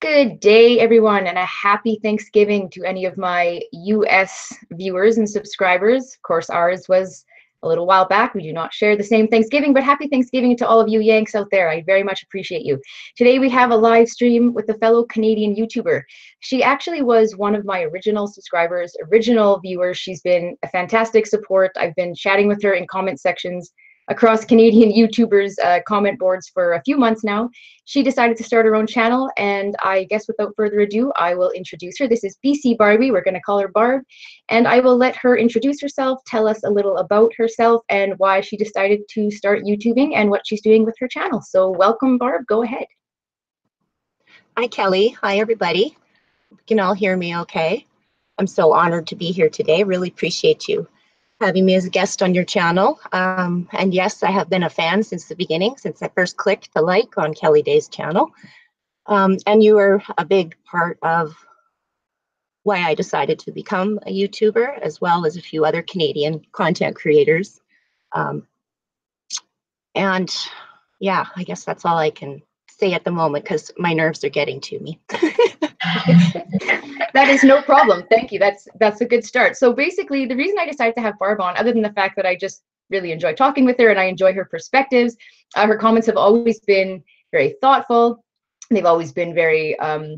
Good day, everyone, and a happy Thanksgiving to any of my US viewers and subscribers. Of course, ours was a little while back. We do not share the same Thanksgiving, but happy Thanksgiving to all of you Yanks out there. I very much appreciate you. Today, we have a live stream with a fellow Canadian YouTuber. She actually was one of my original subscribers, original viewers. She's been a fantastic support. I've been chatting with her in comment sections across Canadian YouTubers' comment boards for a few months now. She decided to start her own channel, and I guess without further ado, I will introduce her. This is BC Barbie. We're going to call her Barb, and I will let her introduce herself, tell us a little about herself and why she decided to start YouTubing and what she's doing with her channel. So welcome, Barb. Go ahead. Hi, Kelly. Hi, everybody. You can all hear me okay? I'm so honored to be here today. Really appreciate you having me as a guest on your channel. And yes, I have been a fan since the beginning, since I first clicked the like on Kelly Day's channel. And you were a big part of why I decided to become a YouTuber, as well as a few other Canadian content creators. And yeah, I guess that's all I can say at the moment because my nerves are getting to me. That is no problem. Thank you. That's a good start. So basically, the reason I decided to have Barb on, other than the fact that I just really enjoy talking with her and I enjoy her perspectives, her comments have always been very thoughtful. They've always been very, I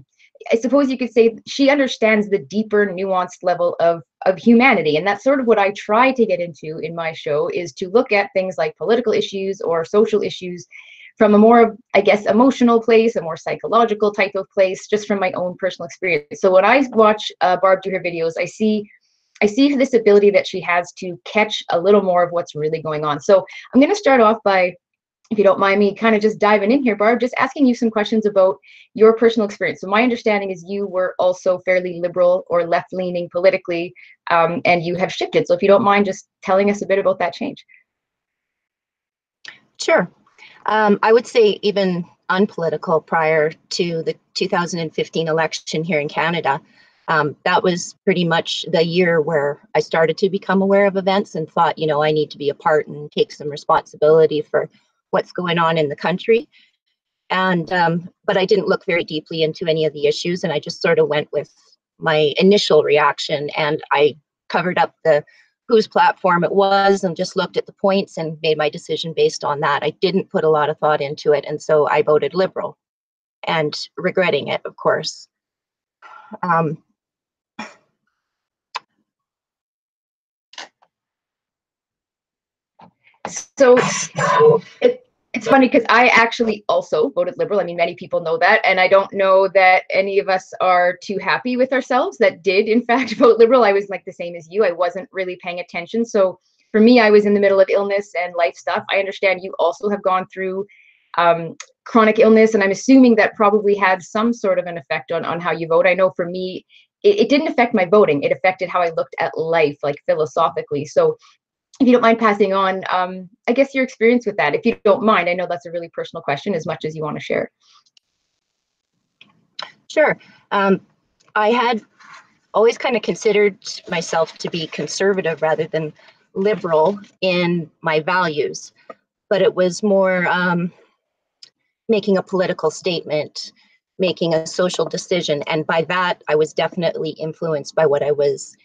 suppose you could say, she understands the deeper, nuanced level of humanity. And that's sort of what I try to get into in my show, is to look at things like political issues or social issues from a more, I guess, emotional place, a more psychological type of place, just from my own personal experience. So when I watch Barb do her videos, I see this ability that she has to catch a little more of what's really going on. So I'm going to start off by, if you don't mind me kind of just diving in here, Barb, just asking you some questions about your personal experience. So my understanding is you were also fairly liberal or left-leaning politically, and you have shifted. So if you don't mind just telling us a bit about that change. Sure. I would say even unpolitical prior to the 2015 election here in Canada. That was pretty much the year where I started to become aware of events and thought, you know, I need to be a part and take some responsibility for what's going on in the country. And but I didn't look very deeply into any of the issues, and I just sort of went with my initial reaction, and I covered up whose platform it was and just looked at the points and made my decision based on that. I didn't put a lot of thought into it, and so I voted Liberal, and regretting it, of course. So it's funny because I actually also voted Liberal. I mean, many people know that, and I don't know that any of us are too happy with ourselves that did, in fact, vote Liberal. I was like the same as you. I wasn't really paying attention. So for me, I was in the middle of illness and life stuff. I understand you also have gone through chronic illness, and I'm assuming that probably had some sort of an effect on how you vote. I know for me, it didn't affect my voting. It affected how I looked at life, like philosophically. So if you don't mind passing on, I guess your experience with that, if you don't mind. I know that's a really personal question, as much as you want to share. Sure. I had always kind of considered myself to be conservative rather than liberal in my values, but it was more making a political statement, making a social decision. And by that, I was definitely influenced by what I was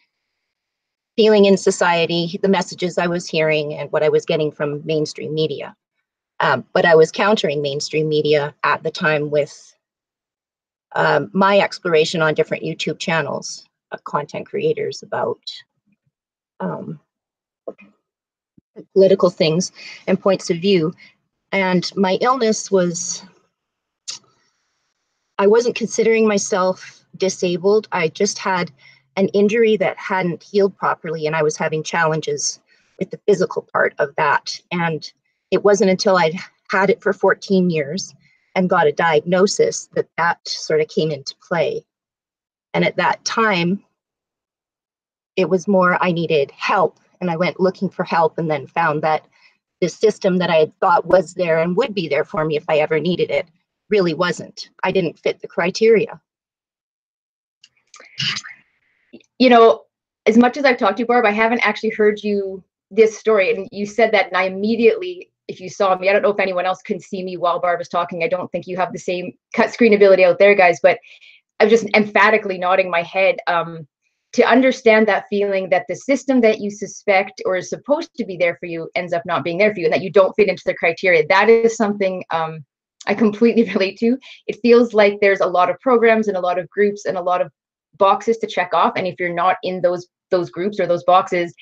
feeling in society, the messages I was hearing, and what I was getting from mainstream media. But I was countering mainstream media at the time with my exploration on different YouTube channels of content creators about political things and points of view. And my illness was, I wasn't considering myself disabled. I just had an injury that hadn't healed properly, and I was having challenges with the physical part of that. And it wasn't until I'd had it for 14 years and got a diagnosis that sort of came into play. And at that time, it was more I needed help, and I went looking for help, and then found that the system that I had thought was there and would be there for me if I ever needed it really wasn't. I didn't fit the criteria. You know, as much as I've talked to you, Barb, I haven't actually heard this story. And you said that, and I immediately, if you saw me, I don't know if anyone else can see me while Barb is talking. I don't think you have the same cut screen ability out there, guys, but I'm just emphatically nodding my head, to understand that feeling that the system that you suspect or is supposed to be there for you ends up not being there for you, and that you don't fit into the criteria. That is something I completely relate to. It feels like there's a lot of programs and a lot of groups and a lot of boxes to check off, and if you're not in those groups or those boxes,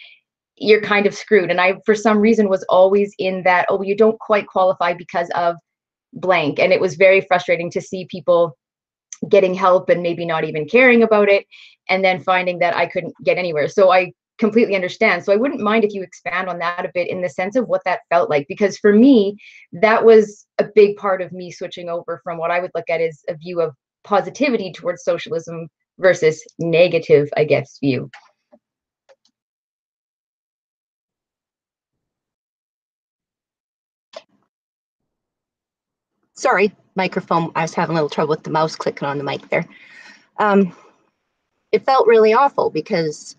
you're kind of screwed. And I, for some reason, was always in that, oh, you don't quite qualify because of blank. And it was very frustrating to see people getting help and maybe not even caring about it, and then finding that I couldn't get anywhere. So I completely understand. So I wouldn't mind if you expand on that a bit, in the sense of what that felt like, because for me, that was a big part of me switching over from what I would look at as a view of positivity towards socialism versus negative, I guess, view. Sorry, microphone. I was having a little trouble with the mouse clicking on the mic there. It felt really awful because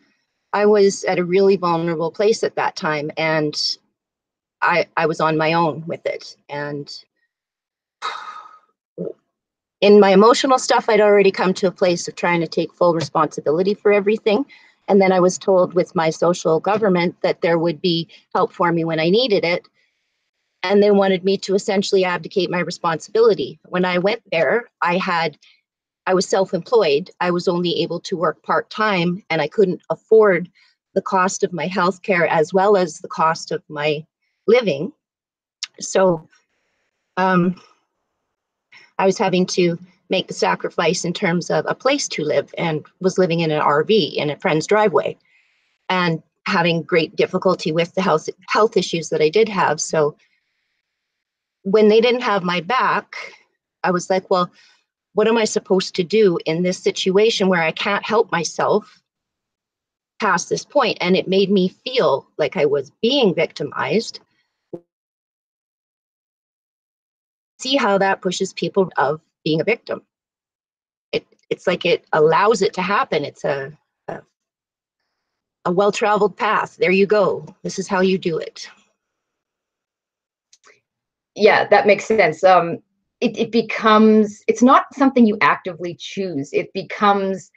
I was at a really vulnerable place at that time, and I was on my own with it. And in my emotional stuff, I'd already come to a place of trying to take full responsibility for everything. And then I was told with my social government that there would be help for me when I needed it. And they wanted me to essentially abdicate my responsibility. When I went there, I was self-employed. I was only able to work part-time, and I couldn't afford the cost of my healthcare as well as the cost of my living. So I was having to make the sacrifice in terms of a place to live, and was living in an RV in a friend's driveway, and having great difficulty with the health issues that I did have. So when they didn't have my back, I was like, well, what am I supposed to do in this situation where I can't help myself past this point? And it made me feel like I was being victimized. See how that pushes people of being a victim. It's like it allows it to happen. It's a well-traveled path. There you go. This is how you do it. Yeah, that makes sense. It becomes, it's not something you actively choose. It becomes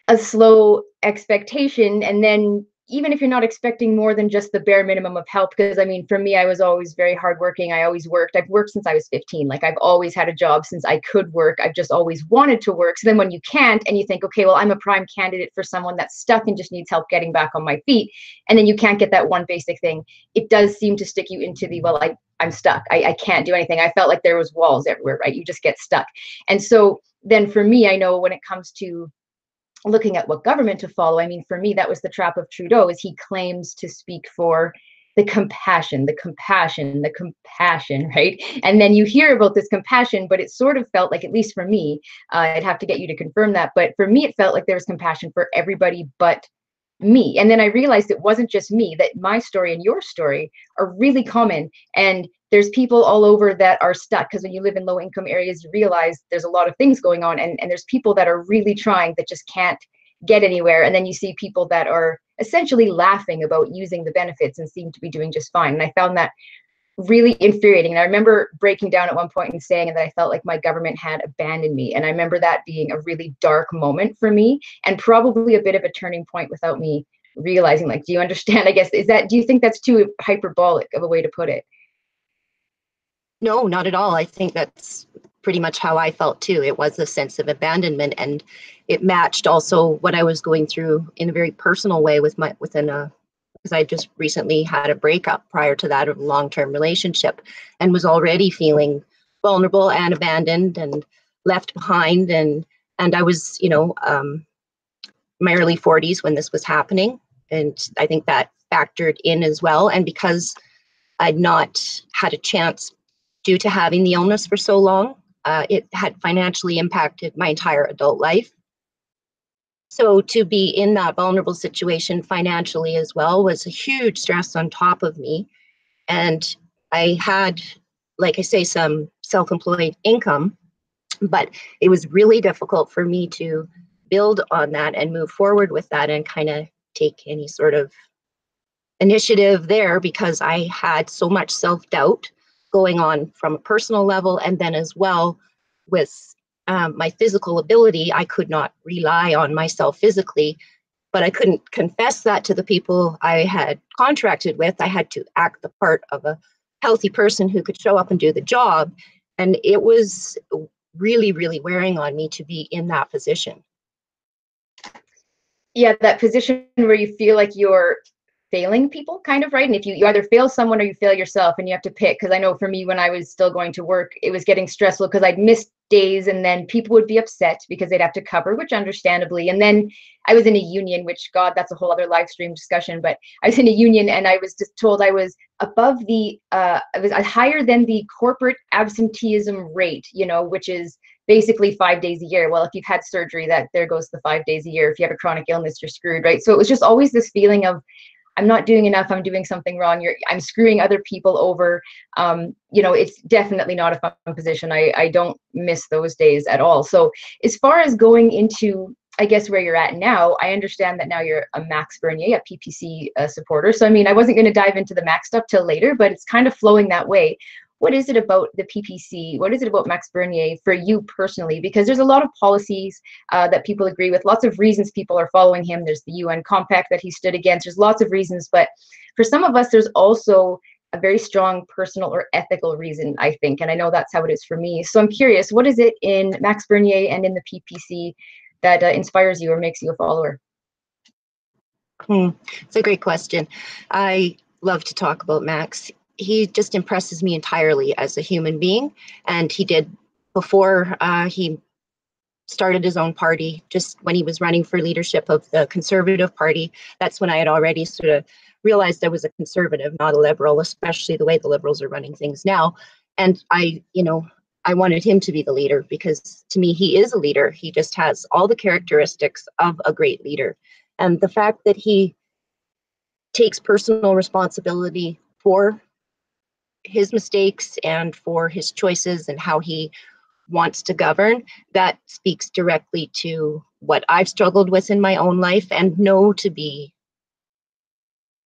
a slow expectation. And then even if you're not expecting more than just the bare minimum of help, because I mean, for me, I was always very hardworking. I always worked. I've worked since I was 15. Like, I've always had a job since I could work. I've just always wanted to work. So then when you can't, and you think, okay, well, I'm a prime candidate for someone that's stuck and just needs help getting back on my feet, and then you can't get that one basic thing, it does seem to stick you into the, well, I'm stuck. I can't do anything. I felt like there was walls everywhere, right? You just get stuck. And so then for me, I know when it comes to looking at what government to follow, I mean, for me, that was the trap of Trudeau, is he claims to speak for the compassion, right? And then you hear about this compassion, but it sort of felt like, at least for me, I'd have to get you to confirm that, but for me, it felt like there was compassion for everybody but me. And then I realized it wasn't just me, that my story and your story are really common. And there's people all over that are stuck, because when you live in low income areas, you realize there's a lot of things going on, and there's people that are really trying that just can't get anywhere. And then you see people that are essentially laughing about using the benefits and seem to be doing just fine. And I found that really infuriating. And I remember breaking down at one point and saying that I felt like my government had abandoned me. And I remember that being a really dark moment for me, and probably a bit of a turning point without me realizing. Like, do you understand? I guess, do you think that's too hyperbolic of a way to put it? No, not at all. I think that's pretty much how I felt too. It was a sense of abandonment, and it matched also what I was going through in a very personal way because I just recently had a breakup prior to that of a long-term relationship, and was already feeling vulnerable and abandoned and left behind. And I was, my early 40s when this was happening. And I think that factored in as well. And because I'd not had a chance due to having the illness for so long, it had financially impacted my entire adult life. So to be in that vulnerable situation financially as well was a huge stress on top of me. And I had, like I say, some self-employed income, but it was really difficult for me to build on that and move forward with that and kind of take any sort of initiative there because I had so much self-doubt going on from a personal level, and then as well with my physical ability. I could not rely on myself physically, but I couldn't confess that to the people I had contracted with. I had to act the part of a healthy person who could show up and do the job. And it was really, really wearing on me to be in that position. Yeah, that position where you feel like you're failing people, kind of, right? And if you either fail someone or you fail yourself, and you have to pick. Because I know for me, when I was still going to work, it was getting stressful because I'd missed days, and then people would be upset because they'd have to cover, which understandably. And then I was in a union, which, God, that's a whole other live stream discussion. But I was in a union, and I was just told I was above the, I was higher than the corporate absenteeism rate, you know, which is basically 5 days a year. Well, if you've had surgery, that there goes the 5 days a year. If you have a chronic illness, you're screwed, right? So it was just always this feeling of, I'm not doing enough, I'm doing something wrong, I'm screwing other people over. You know, it's definitely not a fun position. I don't miss those days at all. So as far as going into, I guess, where you're at now, I understand that now you're a Max Bernier, a PPC supporter. So I mean, I wasn't going to dive into the Max stuff till later, but it's kind of flowing that way. What is it about the PPC? What is it about Max Bernier for you personally? Because there's a lot of policies that people agree with, lots of reasons people are following him. There's the UN compact that he stood against. There's lots of reasons, but for some of us, there's also a very strong personal or ethical reason, I think. And I know that's how it is for me. So I'm curious, what is it in Max Bernier and in the PPC that inspires you or makes you a follower? It's a great question. I love to talk about Max. He just impresses me entirely as a human being. And he did before he started his own party, just when he was running for leadership of the Conservative Party. That's when I had already sort of realized I was a conservative, not a liberal, especially the way the liberals are running things now. And I wanted him to be the leader because to me, he is a leader. He just has all the characteristics of a great leader. And the fact that he takes personal responsibility for his mistakes and for his choices and how he wants to govern, that speaks directly to what I've struggled with in my own life and know to be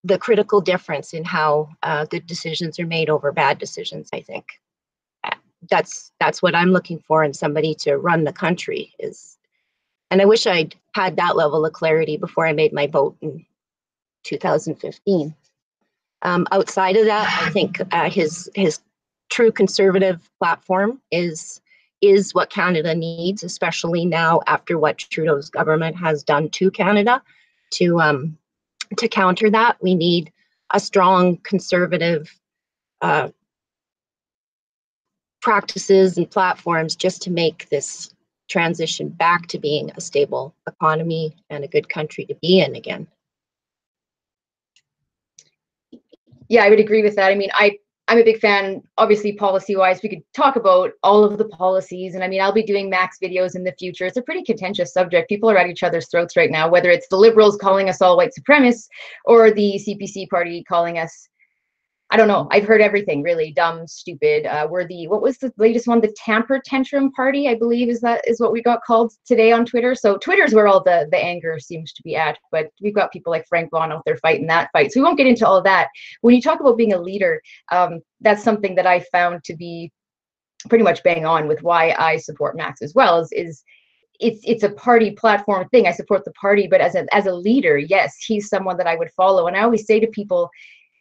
the critical difference in how good decisions are made over bad decisions. I think that's what I'm looking for in somebody to run the country is, and I wish I'd had that level of clarity before I made my vote in 2015. Outside of that, I think his true conservative platform is what Canada needs, especially now after what Trudeau's government has done to Canada. To counter that, we need a strong conservative practices and platforms just to make this transition back to being a stable economy and a good country to be in again. Yeah, I would agree with that. I mean, I'm a big fan, obviously, policy-wise. We could talk about all of the policies. And I mean, I'll be doing Max videos in the future. It's a pretty contentious subject. People are at each other's throats right now, whether it's the Liberals calling us all white supremacists or the CPC party calling us, I don't know. I've heard everything, really dumb, stupid. What was the latest one? The Tamper Tantrum Party, I believe, is what we got called today on Twitter. So Twitter's where all the anger seems to be at. But we've got people like Frank Vaughan out there fighting that fight. So we won't get into all of that. When you talk about being a leader, that's something that I found to be pretty much bang on with why I support Max as well. Is it's a party platform thing. I support the party, but as a leader, yes, he's someone that I would follow. And I always say to people,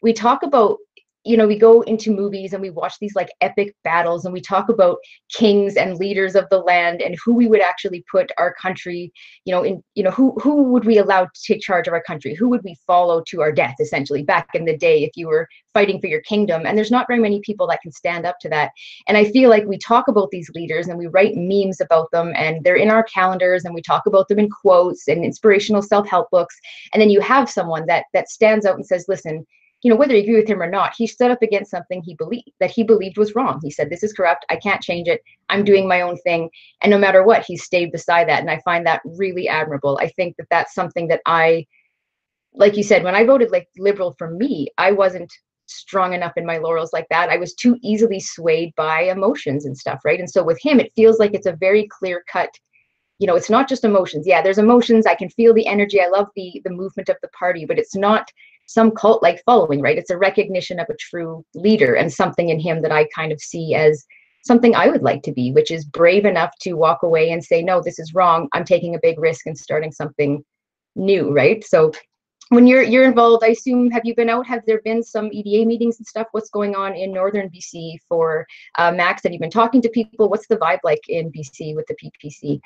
we talk about, we go into movies and we watch these like epic battles and we talk about kings and leaders of the land and who we would actually put our country, who would we allow to take charge of our country? Who would we follow to our death, essentially, back in the day if you were fighting for your kingdom? And there's not very many people that can stand up to that. And I feel like we talk about these leaders and we write memes about them and they're in our calendars and we talk about them in quotes and inspirational self-help books. And then you have someone that stands out and says, listen, whether you agree with him or not, he stood up against something he believed was wrong. He said, this is corrupt. I can't change it. I'm doing my own thing. And no matter what, he stayed beside that. And I find that really admirable. I think that that's something that like you said, when I voted like Liberal, for me, I wasn't strong enough in my laurels like that. I was too easily swayed by emotions and stuff, right? And so with him, it feels like it's a very clear cut, it's not just emotions. Yeah, there's emotions. I can feel the energy. I love the movement of the party, but it's not some cult-like following, right? It's a recognition of a true leader and something in him that I kind of see as something I would like to be, which is brave enough to walk away and say, no, this is wrong. I'm taking a big risk and starting something new, right? So when you're involved, I assume, have you been out? Have there been some EDA meetings and stuff? What's going on in northern BC for Max? Have you been talking to people? What's the vibe like in BC with the PPC?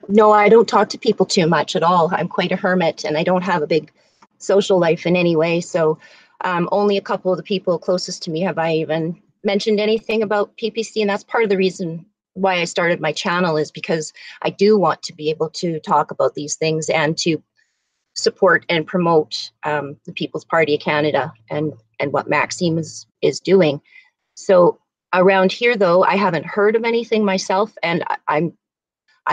No, I don't talk to people too much at all. I'm quite a hermit, and I don't have a big social life in any way. So only a couple of the people closest to me have I even mentioned anything about PPC, and that's part of the reason why I started my channel, is because I do want to be able to talk about these things and to support and promote the People's Party of Canada and what Maxime is doing. So around here, though, I haven't heard of anything myself, and I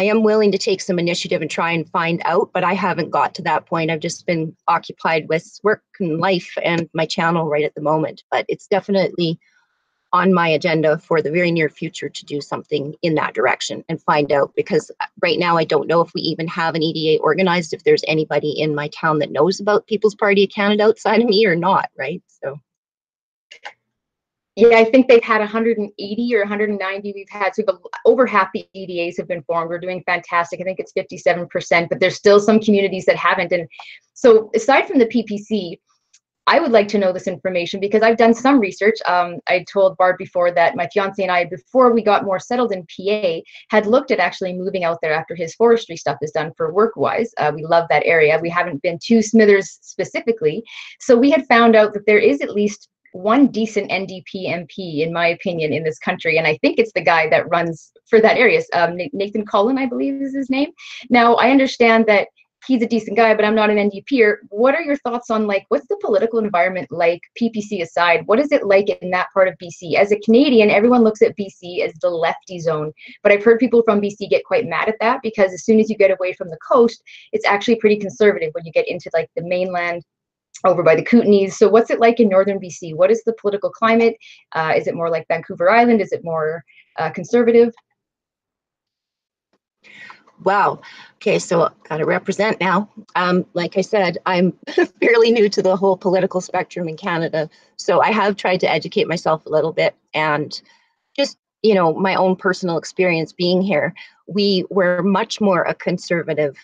am willing to take some initiative and try and find out, but I haven't got to that point. I've just been occupied with work and life and my channel right at the moment, but it's definitely on my agenda for the very near future to do something in that direction and find out, because right now I don't know if we even have an EDA organized, if there's anybody in my town that knows about People's Party of Canada outside of me or not, right? So yeah, I think they've had 180 or 190 we've had. So over half the EDAs have been formed. We're doing fantastic. I think it's 57%, but there's still some communities that haven't. And so aside from the PPC, I would like to know this information because I've done some research. I told Barb before that my fiance and I, before we got more settled in PA, had looked at actually moving out there after his forestry stuff is done for work-wise. We love that area. We haven't been to Smithers specifically. So we had found out that there is at least one decent NDP MP, in my opinion, in this country. And I think it's the guy that runs for that area. Nathan Cullen, I believe is his name. Now, I understand that he's a decent guy, but I'm not an NDPer. What are your thoughts on, like, what's the political environment like, PPC aside? What is it like in that part of BC? As a Canadian, everyone looks at BC as the lefty zone, but I've heard people from BC get quite mad at that because as soon as you get away from the coast, it's actually pretty conservative when you get into like the mainland over by the Kootenays. So what's it like in northern BC? What is the political climate? Is it more like Vancouver Island? Is it more conservative? wow. Okay, so gotta represent now. Like I said, I'm fairly new to the whole political spectrum in Canada, so I have tried to educate myself a little bit, and just, you know, my own personal experience being here, we were much more a conservative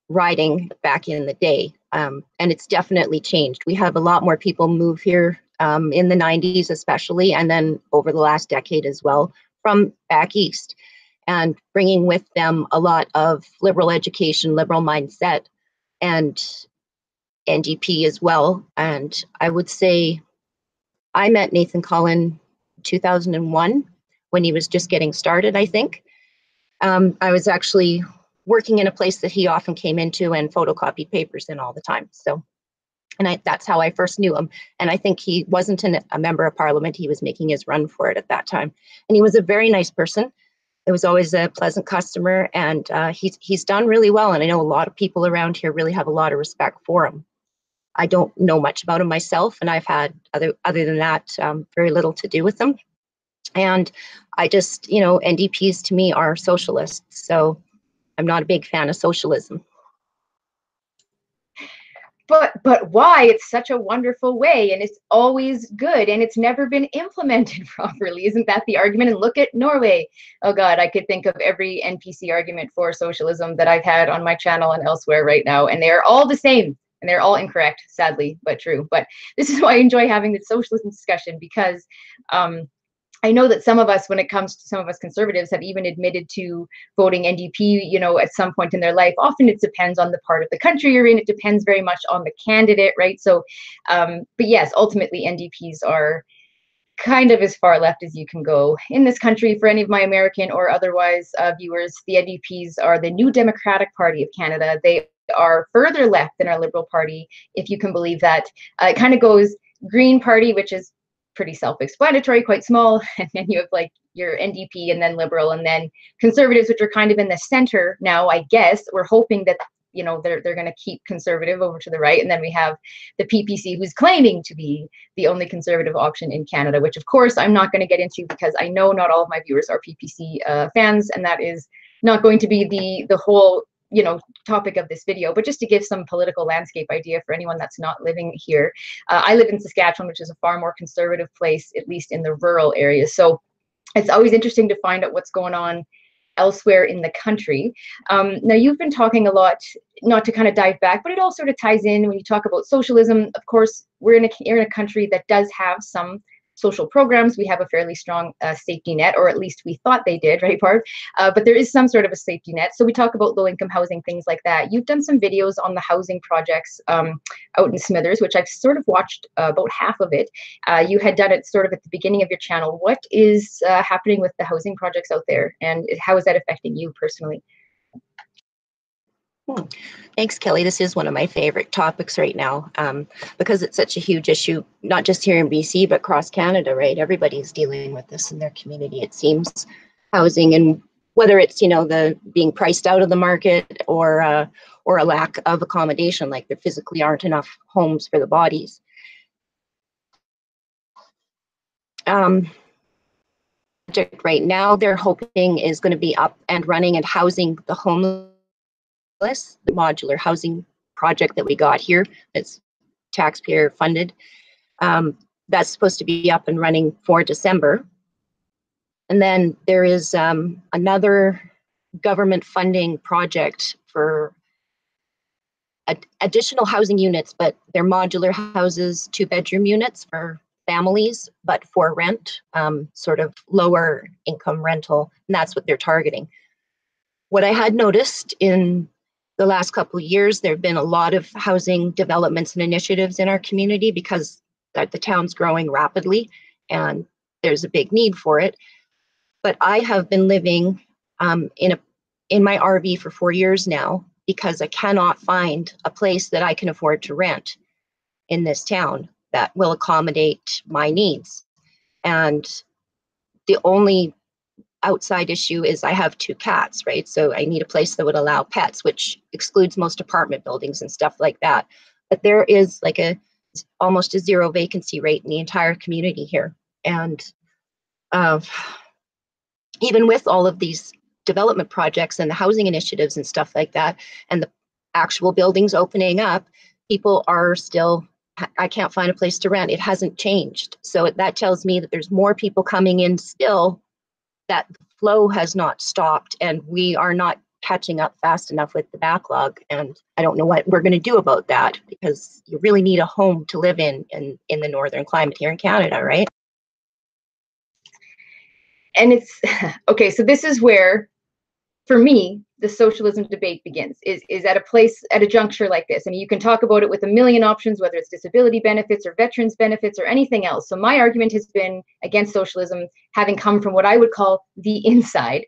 riding back in the day, and it's definitely changed. We have a lot more people move here in the 90s especially, and then over the last decade as well, from back east, and bringing with them a lot of liberal education, liberal mindset, and NDP as well. And I would say I met Nathan Cullen 2001 when he was just getting started, I think. I was actually working in a place that he often came into and photocopied papers in all the time. So, and that's how I first knew him. And I think he wasn't a member of parliament. He was making his run for it at that time. And he was a very nice person. It was always a pleasant customer, and he's done really well. And I know a lot of people around here really have a lot of respect for him. I don't know much about him myself, and I've had other than that, very little to do with him. And I just, you know, NDPs to me are socialists, so I'm not a big fan of socialism. But why? It's such a wonderful way, and it's always good, and it's never been implemented properly. Isn't that the argument? And look at Norway. Oh God, I could think of every NPC argument for socialism that I've had on my channel and elsewhere right now, and they're all the same, and they're all incorrect, sadly, but true. But this is why I enjoy having the socialism discussion, because I know that some of us, when it comes to some of us conservatives, have even admitted to voting NDP, you know, at some point in their life. Often it depends on the part of the country you're in. It depends very much on the candidate, right? So, but yes, ultimately NDPs are kind of as far left as you can go in this country. For any of my American or otherwise viewers, the NDPs are the New Democratic Party of Canada. They are further left than our Liberal Party, if you can believe that. It kind of goes Green Party, which is pretty self-explanatory, quite small, and then you have like your NDP and then Liberal and then Conservatives, which are kind of in the center now, I guess. We're hoping that, you know, they're going to keep Conservative over to the right, and then we have the PPC, who's claiming to be the only conservative option in Canada, which of course I'm not going to get into because I know not all of my viewers are PPC fans, and that is not going to be the whole topic of this video, but just to give some political landscape idea for anyone that's not living here. I live in Saskatchewan, which is a far more conservative place, at least in the rural areas. So it's always interesting to find out what's going on elsewhere in the country. Now, you've been talking a lot, not to kind of dive back, but it all sort of ties in when you talk about socialism. Of course, we're in a country that does have some social programs. We have a fairly strong safety net, or at least we thought they did, right, Barb? But there is some sort of a safety net. So we talk about low-income housing, things like that. You've done some videos on the housing projects out in Smithers, which I've sort of watched about half of it. You had done it sort of at the beginning of your channel. What is happening with the housing projects out there, and how is that affecting you personally? Thanks, Kelly. This is one of my favorite topics right now, because it's such a huge issue, not just here in BC, but across Canada, right? Everybody's dealing with this in their community, it seems. Housing, and whether it's, the being priced out of the market or a lack of accommodation, like there physically aren't enough homes for the bodies. Right now, they're hoping is going to be up and running and housing the homeless. The modular housing project that we got here, that's taxpayer funded, that's supposed to be up and running for December. And then there is another government funding project for additional housing units, but they're modular houses, 2-bedroom units for families, but for rent, sort of lower income rental, and that's what they're targeting. What I had noticed in the last couple of years, there have been a lot of housing developments and initiatives in our community because the town's growing rapidly and there's a big need for it. But I have been living in my RV for 4 years now because I cannot find a place that I can afford to rent in this town that will accommodate my needs. And the only outside issue is I have 2 cats, right? So I need a place that would allow pets, which excludes most apartment buildings and stuff like that. But there is like almost a 0 vacancy rate in the entire community here. And even with all of these development projects and the housing initiatives and stuff like that, and the actual buildings opening up, people are still, I can't find a place to rent. It hasn't changed. So that tells me that there's more people coming in still, that the flow has not stopped, and we are not catching up fast enough with the backlog. And I don't know what we're going to do about that, because you really need a home to live in the northern climate here in Canada, right? And it's okay. So this is where, for me, the socialism debate begins, is at a place, at a juncture like this. I mean, you can talk about it with a million options, whether it's disability benefits or veterans benefits or anything else. So my argument has been against socialism, having come from what I would call the inside,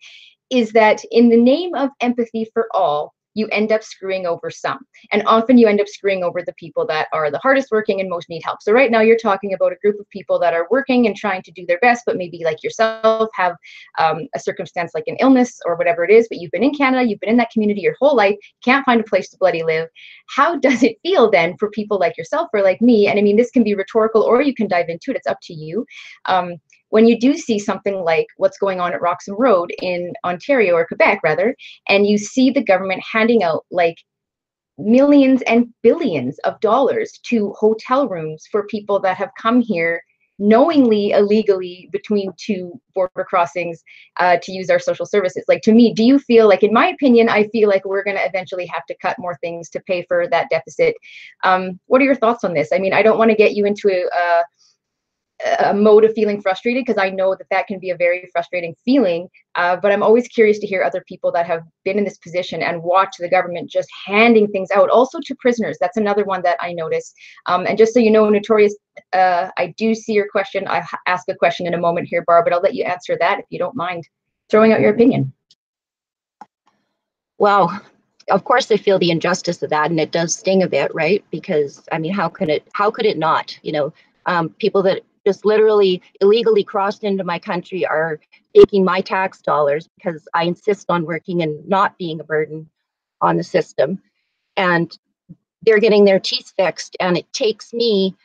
is that in the name of empathy for all, you end up screwing over some. And often you end up screwing over the people that are the hardest working and most need help. So right now you're talking about a group of people that are working and trying to do their best, but maybe like yourself have a circumstance like an illness or whatever it is, but you've been in Canada, you've been in that community your whole life, can't find a place to bloody live. How does it feel then for people like yourself or like me? And I mean, this can be rhetorical or you can dive into it, it's up to you. When you do see something like what's going on at Roxham Road in Ontario, or Quebec rather, and you see the government handing out like millions and billions of dollars to hotel rooms for people that have come here knowingly, illegally, between 2 border crossings to use our social services. Like, to me, do you feel like, in my opinion, I feel like we're going to eventually have to cut more things to pay for that deficit. What are your thoughts on this? I mean, I don't want to get you into a mode of feeling frustrated, because I know that that can be a very frustrating feeling, but I'm always curious to hear other people that have been in this position and watch the government just handing things out, also to prisoners. That's another one that I noticed. And just so you know, Notorious, I do see your question. I ask a question in a moment here, Barb, but I'll let you answer that if you don't mind throwing out your opinion. Well, of course I feel the injustice of that, and it does sting a bit, right? Because I mean, how could it not? People that just literally illegally crossed into my country are taking my tax dollars because I insist on working and not being a burden on the system. And they're getting their teeth fixed, and it takes me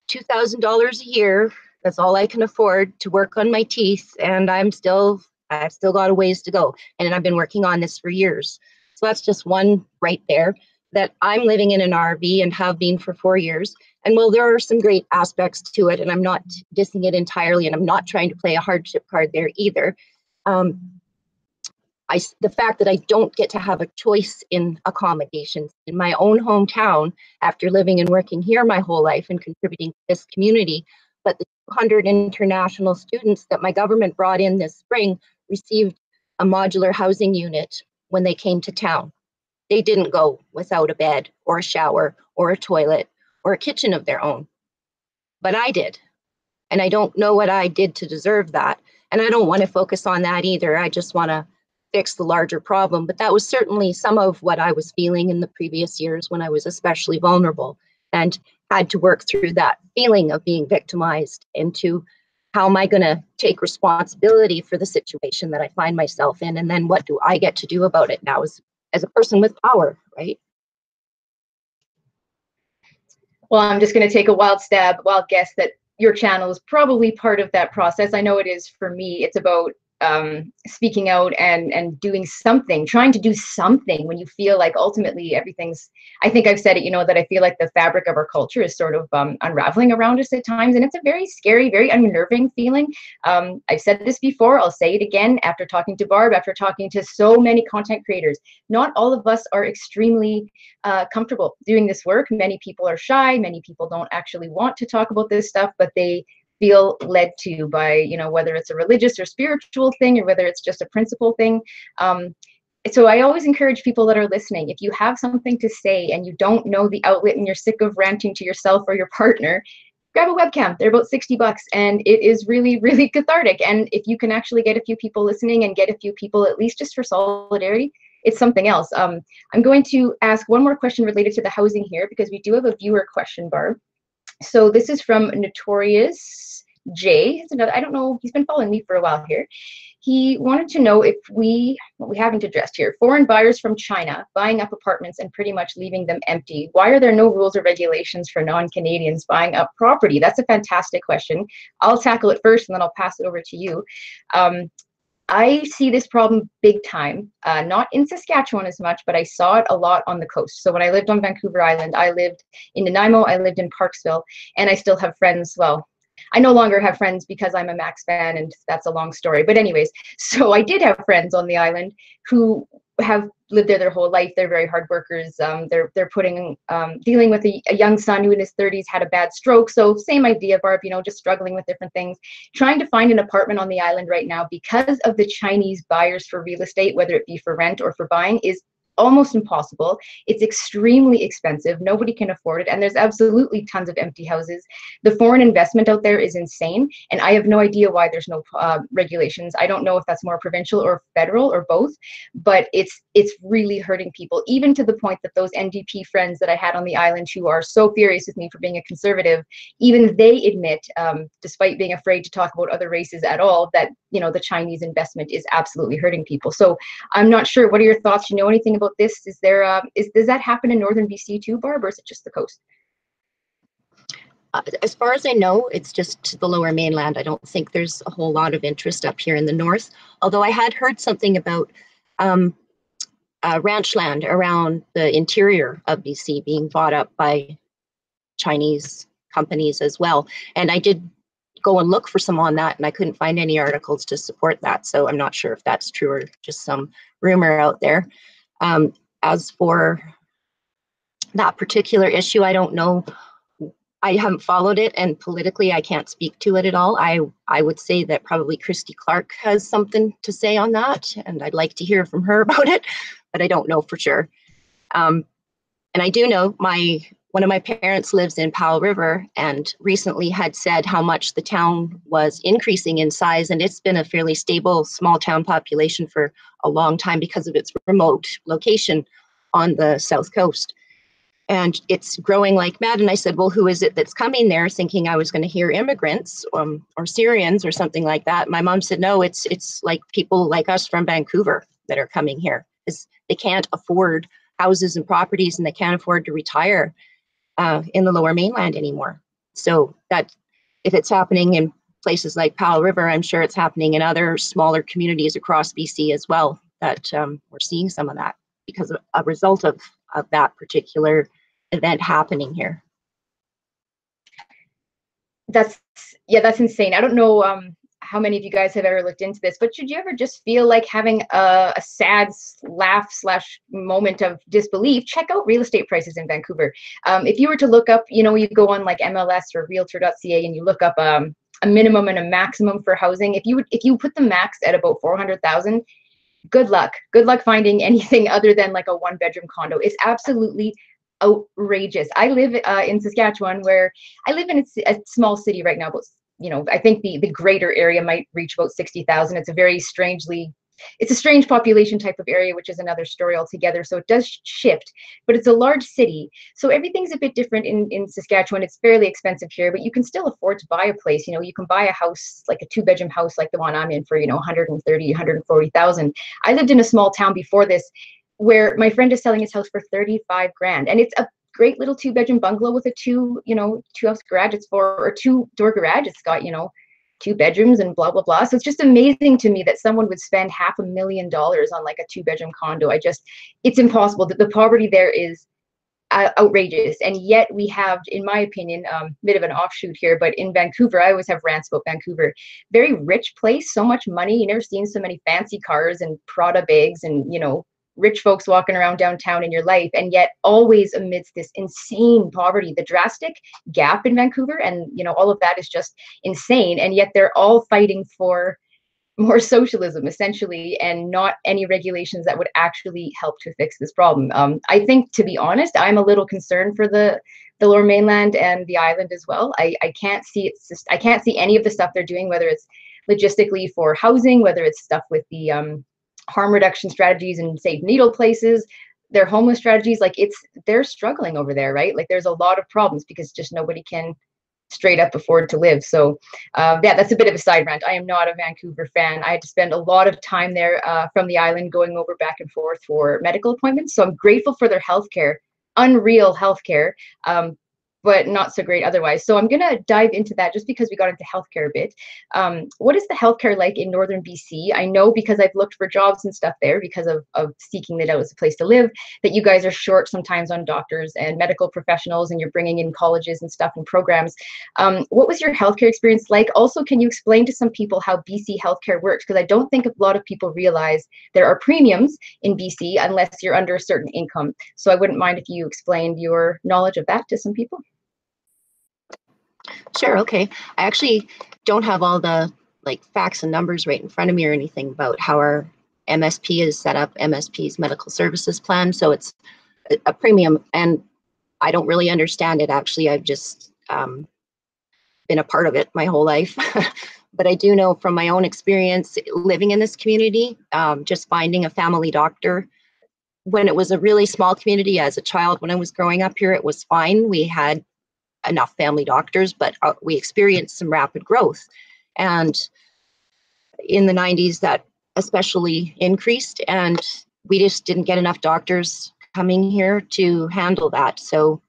$2,000 a year. That's all I can afford to work on my teeth. And I've still got a ways to go. And I've been working on this for years. So that's just one right there, that I'm living in an RV and have been for 4 years. And while there are some great aspects to it, and I'm not dissing it entirely, and I'm not trying to play a hardship card there either, the fact that I don't get to have a choice in accommodations in my own hometown after living and working here my whole life and contributing to this community, but the 200 international students that my government brought in this spring received a modular housing unit when they came to town. They didn't go without a bed or a shower or a toilet or a kitchen of their own, but I did. And I don't know what I did to deserve that. And I don't want to focus on that either. I just want to fix the larger problem. But that was certainly some of what I was feeling in the previous years when I was especially vulnerable and had to work through that feeling of being victimized into how am I going to take responsibility for the situation that I find myself in? And then what do I get to do about it now as a person with power, right? Well, I'm just going to take a wild guess that your channel is probably part of that process. I know it is for me. It's about speaking out and doing something, trying to do something when you feel like ultimately everything's, I think I've said it, that I feel like the fabric of our culture is sort of unraveling around us at times. And it's a very scary, very unnerving feeling. I've said this before, I'll say it again, after talking to Barb, after talking to so many content creators, not all of us are extremely comfortable doing this work. Many people are shy. Many people don't actually want to talk about this stuff, but they feel led to by, whether it's a religious or spiritual thing or whether it's just a principle thing. So I always encourage people that are listening, if you have something to say and you don't know the outlet and you're sick of ranting to yourself or your partner, grab a webcam. They're about $60 and it is really, really cathartic. And if you can actually get a few people listening and get a few people, at least just for solidarity, it's something else. I'm going to ask one more question related to the housing here because we do have a viewer question, Barb. So this is from Notorious J. It's another, I don't know, he's been following me for a while here. He wanted to know if what we haven't addressed here, foreign buyers from China buying up apartments and pretty much leaving them empty. Why are there no rules or regulations for non-Canadians buying up property? That's a fantastic question. I'll tackle it first and then I'll pass it over to you. I see this problem big time, not in Saskatchewan as much, but I saw it a lot on the coast. So when I lived on Vancouver Island, I lived in Nanaimo, I lived in Parksville, and I still have friends. Well, I no longer have friends because I'm a Max fan, and that's a long story. But anyways, so I did have friends on the island who have lived there their whole life. They're very hard workers. They're dealing with a young son who in his 30s had a bad stroke. So same idea, Barb, just struggling with different things. Trying to find an apartment on the island right now because of the Chinese buyers for real estate, whether it be for rent or for buying, is almost impossible. It's extremely expensive. Nobody can afford it. And there's absolutely tons of empty houses. The foreign investment out there is insane. And I have no idea why there's no regulations. I don't know if that's more provincial or federal or both, but it's really hurting people, even to the point that those NDP friends that I had on the island who are so furious with me for being a conservative, even they admit, despite being afraid to talk about other races at all, that, the Chinese investment is absolutely hurting people. So I'm not sure. What are your thoughts? You know anything about this? Is there does that happen in northern BC too, Barb, or is it just the coast? As far as I know, it's just the lower mainland. I don't think there's a whole lot of interest up here in the north, although I had heard something about ranch land around the interior of BC being bought up by Chinese companies as well. And I did go and look for some on that, and I couldn't find any articles to support that. So I'm not sure if that's true or just some rumor out there. As for that particular issue, I don't know. I haven't followed it, and politically, I can't speak to it at all. I would say that probably Christy Clark has something to say on that, and I'd like to hear from her about it, but I don't know for sure. And I do know one of my parents lives in Powell River and recently had said how much the town was increasing in size, and it's been a fairly stable small town population for a long time because of its remote location on the south coast. And it's growing like mad. And I said, well, who is it that's coming there? Thinking I was going to hear immigrants or Syrians or something like that. My mom said, no, it's like people like us from Vancouver that are coming here because they can't afford houses and properties and they can't afford to retire in the lower mainland anymore. So that if it's happening in places like Powell River, I'm sure it's happening in other smaller communities across BC as well, that we're seeing some of that because of a result of that particular event happening here. That's insane. I don't know how many of you guys have ever looked into this, but should you ever just feel like having a sad laugh / moment of disbelief, check out real estate prices in Vancouver. If you were to look up, you go on like MLS or realtor.ca and you look up a minimum and a maximum for housing, if you put the max at about 400,000, good luck finding anything other than like a 1-bedroom condo. It's absolutely outrageous. I live in Saskatchewan, where I live in a small city right now, but I think the greater area might reach about 60,000. It's a strange population type of area, which is another story altogether. So it does shift, but it's a large city. So everything's a bit different in Saskatchewan. It's fairly expensive here, but you can still afford to buy a place. You can buy a house, like a 2-bedroom house like the one I'm in, for 130,000, 140,000. I lived in a small town before this where my friend is selling his house for 35 grand, and it's a great little 2-bedroom bungalow with a 2-house garage. It's or 2-door garage. It's got 2 bedrooms and blah blah blah. So it's just amazing to me that someone would spend $500,000 on like a 2-bedroom condo. It's impossible. The poverty there is outrageous, and yet we have, in my opinion, bit of an offshoot here, but in Vancouver, I always have rants about Vancouver. Very rich place, so much money. You never seen so many fancy cars and Prada bags and rich folks walking around downtown in your life, and yet always amidst this insane poverty. The drastic gap in Vancouver, and all of that is just insane, and yet they're all fighting for more socialism, essentially, and not any regulations that would actually help to fix this problem. I think, to be honest, I'm a little concerned for the Lower Mainland and the island as well. I can't see I can't see any of the stuff they're doing, whether it's logistically for housing, whether it's stuff with the harm reduction strategies and safe needle places, their homeless strategies. Like they're struggling over there, right? Like there's a lot of problems because just nobody can straight up afford to live. So that's a bit of a side rant. I am not a Vancouver fan. I had to spend a lot of time there from the island, going over back and forth for medical appointments. So I'm grateful for their healthcare, unreal healthcare. But not so great otherwise. So I'm going to dive into that just because we got into healthcare a bit. What is the healthcare like in northern BC? I know, because I've looked for jobs and stuff there because of seeking it out as a place to live, that you guys are short sometimes on doctors and medical professionals, and you're bringing in colleges and stuff and programs. What was your healthcare experience like? Also, can you explain to some people how BC healthcare works? Because I don't think a lot of people realize there are premiums in BC unless you're under a certain income. So I wouldn't mind if you explained your knowledge of that to some people. Sure. Okay. I actually don't have all the facts and numbers right in front of me or anything about how our MSP is set up, MSP's medical services plan. So it's a premium, and I don't really understand it. Actually, I've just been a part of it my whole life. But I do know from my own experience living in this community, just finding a family doctor. When it was a really small community as a child, when I was growing up here, it was fine. We had enough family doctors, but we experienced some rapid growth. And in the 90s, that especially increased, and we just didn't get enough doctors coming here to handle that. So,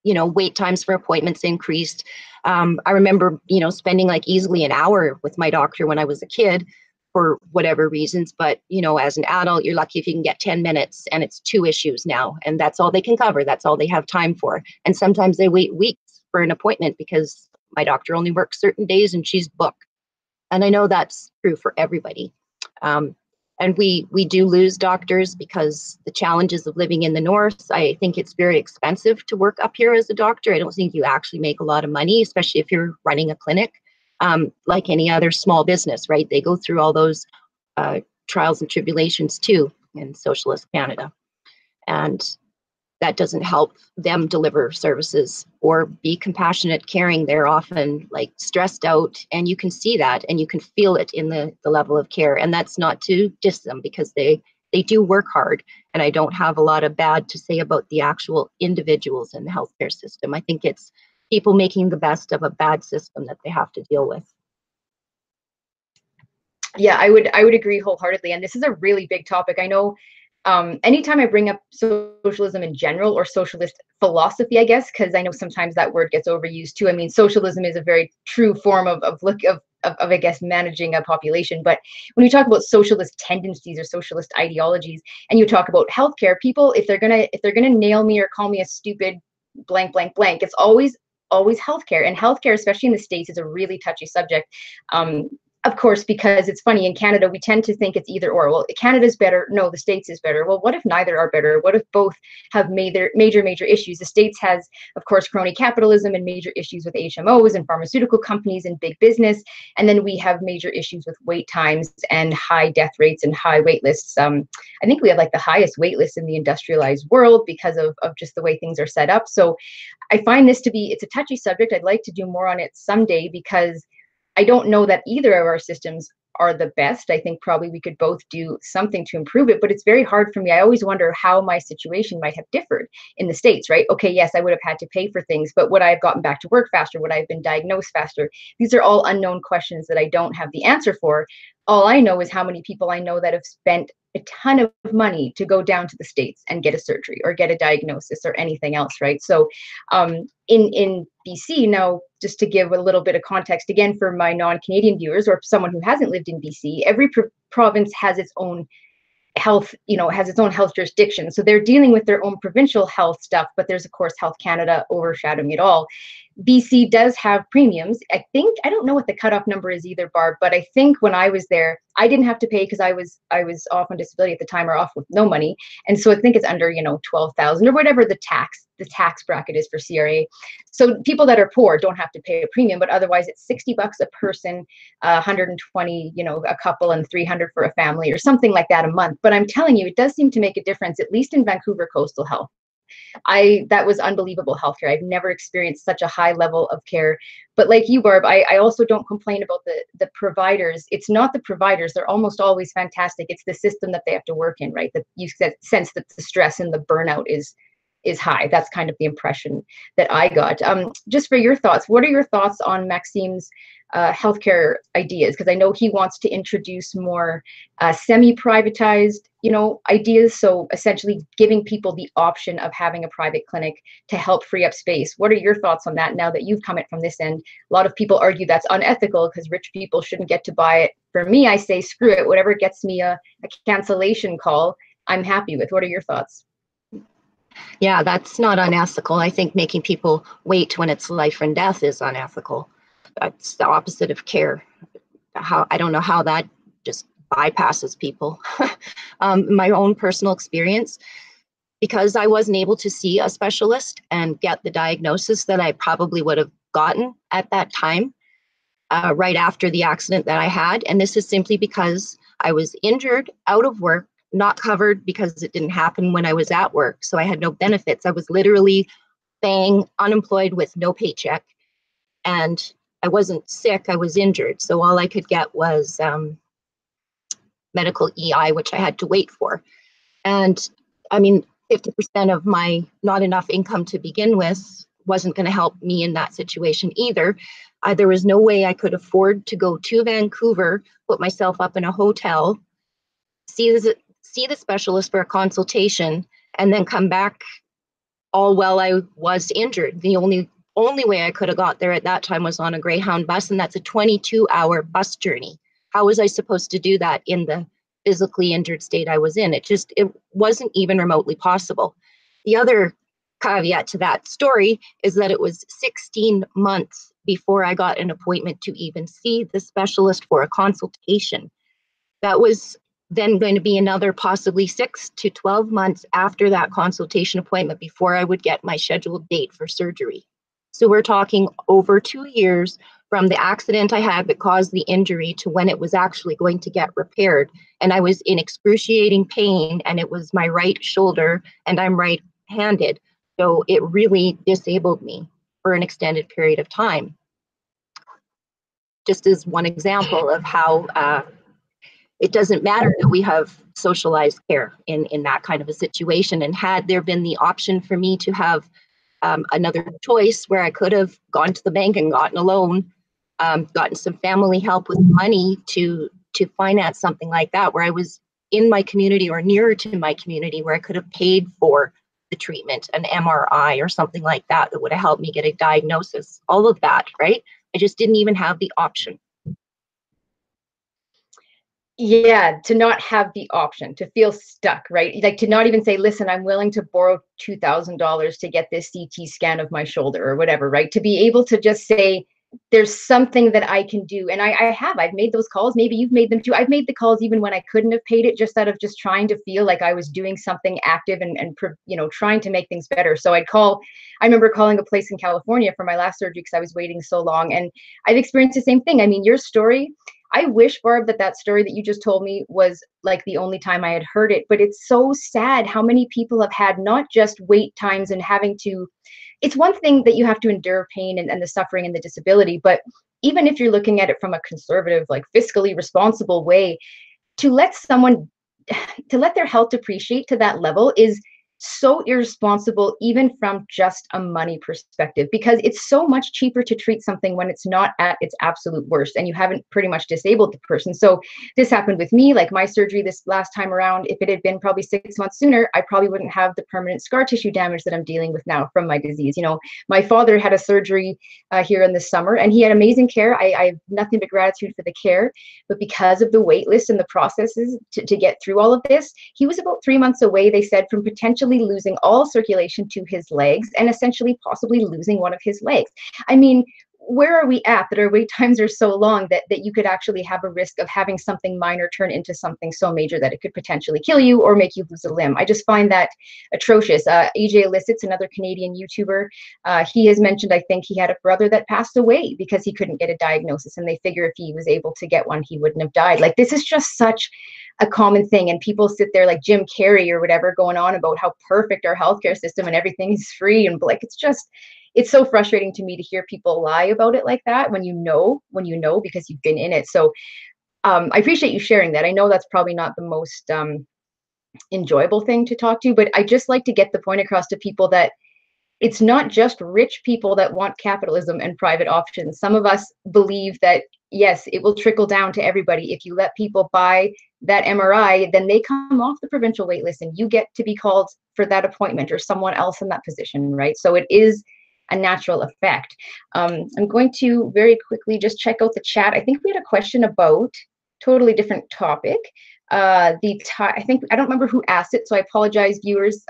wait times for appointments increased. I remember, spending easily an hour with my doctor when I was a kid for whatever reasons. But, as an adult, you're lucky if you can get 10 minutes, and it's 2 issues now, and that's all they can cover. That's all they have time for. And sometimes they wait weeks for an appointment because my doctor only works certain days and she's booked. And I know that's true for everybody. And we do lose doctors because the challenges of living in the north. I think it's very expensive to work up here as a doctor. I don't think you actually make a lot of money, especially if you're running a clinic. Like any other small business, right? They go through all those trials and tribulations too in socialist Canada. And that doesn't help them deliver services or be compassionate, caring. They're often stressed out, and you can see that and you can feel it in the level of care. And that's not to diss them, because they do work hard. And I don't have a lot of bad to say about the actual individuals in the healthcare system. I think it's people making the best of a bad system that they have to deal with. Yeah, I would agree wholeheartedly. And this is a really big topic. I know anytime I bring up socialism in general, or socialist philosophy, I guess, because I know sometimes that word gets overused too. I mean, socialism is a very true form of of, I guess, managing a population. But when you talk about socialist tendencies or socialist ideologies, and you talk about healthcare, people, if they're gonna nail me or call me a stupid blank blank blank, it's always healthcare. And healthcare, especially in the States, is a really touchy subject. Of course, because it's funny, in Canada, we tend to think it's either or. Well, Canada's better. No, the States is better. Well, what if neither are better? What if both have major issues? The States has, of course, crony capitalism and major issues with HMOs and pharmaceutical companies and big business. And then we have major issues with wait times and high death rates and high wait lists. I think we have like the highest wait lists in the industrialized world because of just the way things are set up. So I find this to be, it's a touchy subject. I'd like to do more on it someday, because I don't know that either of our systems are the best. I think probably we could both do something to improve it, but it's very hard for me. I always wonder how my situation might have differed in the States, right? Okay, yes, I would have had to pay for things, but would I have gotten back to work faster? Would I have been diagnosed faster? These are all unknown questions that I don't have the answer for. All I know is how many people I know that have spent a ton of money to go down to the States and get a surgery or get a diagnosis or anything else, right? So in BC, now, just to give a little bit of context again for my non-Canadian viewers or someone who hasn't lived in BC, every province has its own health, has its own health jurisdiction. So they're dealing with their own provincial health stuff, but there's of course Health Canada overshadowing it all. BC does have premiums. I think, I don't know what the cutoff number is either, Barb, but I think when I was there, I didn't have to pay because I was off on disability at the time, or off with no money. And so I think it's under, 12,000 or whatever the tax bracket is for CRA. So people that are poor don't have to pay a premium, but otherwise it's $60 a person, 120, a couple, and 300 for a family or something like that a month. But I'm telling you, it does seem to make a difference, at least in Vancouver Coastal Health. That was unbelievable healthcare. I've never experienced such a high level of care. But like you, Barb, I also don't complain about the providers. It's not the providers. They're almost always fantastic. It's the system that they have to work in, right? That you sense that the stress and the burnout is high. That's kind of the impression that I got. Just for your thoughts, what are your thoughts on Maxime's healthcare ideas? Because I know he wants to introduce more semi-privatized, ideas. So essentially giving people the option of having a private clinic to help free up space. What are your thoughts on that now that you've come in from this end? A lot of people argue that's unethical because rich people shouldn't get to buy it. For me, I say, screw it. Whatever gets me a cancellation call, I'm happy with. What are your thoughts? Yeah, that's not unethical. I think making people wait when it's life and death is unethical. That's the opposite of care. I don't know how that just bypasses people. My own personal experience, because I wasn't able to see a specialist and get the diagnosis that I probably would have gotten at that time, right after the accident that I had. And this is simply because I was injured, out of work, not covered because it didn't happen when I was at work. So I had no benefits. I was literally bang, unemployed with no paycheck. And I wasn't sick, I was injured. So all I could get was medical EI, which I had to wait for. And I mean, 50% of my not enough income to begin with wasn't going to help me in that situation either. There was no way I could afford to go to Vancouver, put myself up in a hotel, see the specialist for a consultation, and then come back all while I was injured. The only way I could have got there at that time was on a Greyhound bus, and that's a 22-hour bus journey. How was I supposed to do that in the physically injured state I was in? It wasn't even remotely possible. The other caveat to that story is that it was 16 months before I got an appointment to even see the specialist for a consultation. That was then going to be another possibly 6 to 12 months after that consultation appointment before I would get my scheduled date for surgery. So we're talking over 2 years from the accident I had that caused the injury to when it was actually going to get repaired. And I was in excruciating pain, and it was my right shoulder, and I'm right-handed. So it really disabled me for an extended period of time. Just as one example of how it doesn't matter that we have socialized care in that kind of a situation. And had there been the option for me to have another choice where I could have gone to the bank and gotten a loan, gotten some family help with money to finance something like that, where I was in my community or nearer to my community, where I could have paid for the treatment, an MRI or something like that would have helped me get a diagnosis, all of that, right? I just didn't even have the option. Yeah, to not have the option, to feel stuck, right? Like to not even say, listen, I'm willing to borrow $2,000 to get this CT scan of my shoulder or whatever, right? To be able to just say, there's something that I can do. And I've made those calls. Maybe you've made them too. I've made the calls even when I couldn't have paid it, just out of just trying to feel like I was doing something active and trying to make things better. So I remember calling a place in California for my last surgery because I was waiting so long. And I've experienced the same thing. I mean, your story, I wish, Barb, that story that you just told me was like the only time I had heard it. But it's so sad how many people have had not just wait times and having to. It's one thing that you have to endure pain and the suffering and the disability, but even if you're looking at it from a conservative, like fiscally responsible way, to let someone to let their health depreciate to that level is so irresponsible, even from just a money perspective, because it's so much cheaper to treat something when it's not at its absolute worst and you haven't pretty much disabled the person. So this happened with me, like my surgery this last time around. If it had been probably 6 months sooner, I probably wouldn't have the permanent scar tissue damage that I'm dealing with now from my disease. My father had a surgery here in the summer, and he had amazing care. I have nothing but gratitude for the care, but because of the wait list and the processes to get through all of this, he was about 3 months away, they said, from potentially losing all circulation to his legs and essentially possibly losing one of his legs. I mean, where are we at that our wait times are so long that you could actually have a risk of having something minor turn into something so major that it could potentially kill you or make you lose a limb? I just find that atrocious. AJ Illicit's another Canadian YouTuber. He has mentioned, I think he had a brother that passed away because he couldn't get a diagnosis, and they figure if he was able to get one, he wouldn't have died. Like, this is just such a common thing, and people sit there like Jim Carrey or whatever going on about how perfect our healthcare system and everything is free, and like it's so frustrating to me to hear people lie about it like that when you know because you've been in it. So I appreciate you sharing that. I know that's probably not the most enjoyable thing to talk to, but I just like to get the point across to people that it's not just rich people that want capitalism and private options. Some of us believe that, yes, it will trickle down to everybody. If you let people buy that MRI, then they come off the provincial wait list and you get to be called for that appointment or someone else in that position, right? So it is a natural effect. I'm going to very quickly just check out the chat. I think we had a question about totally different topic. I think, I don't remember who asked it, so I apologize, viewers.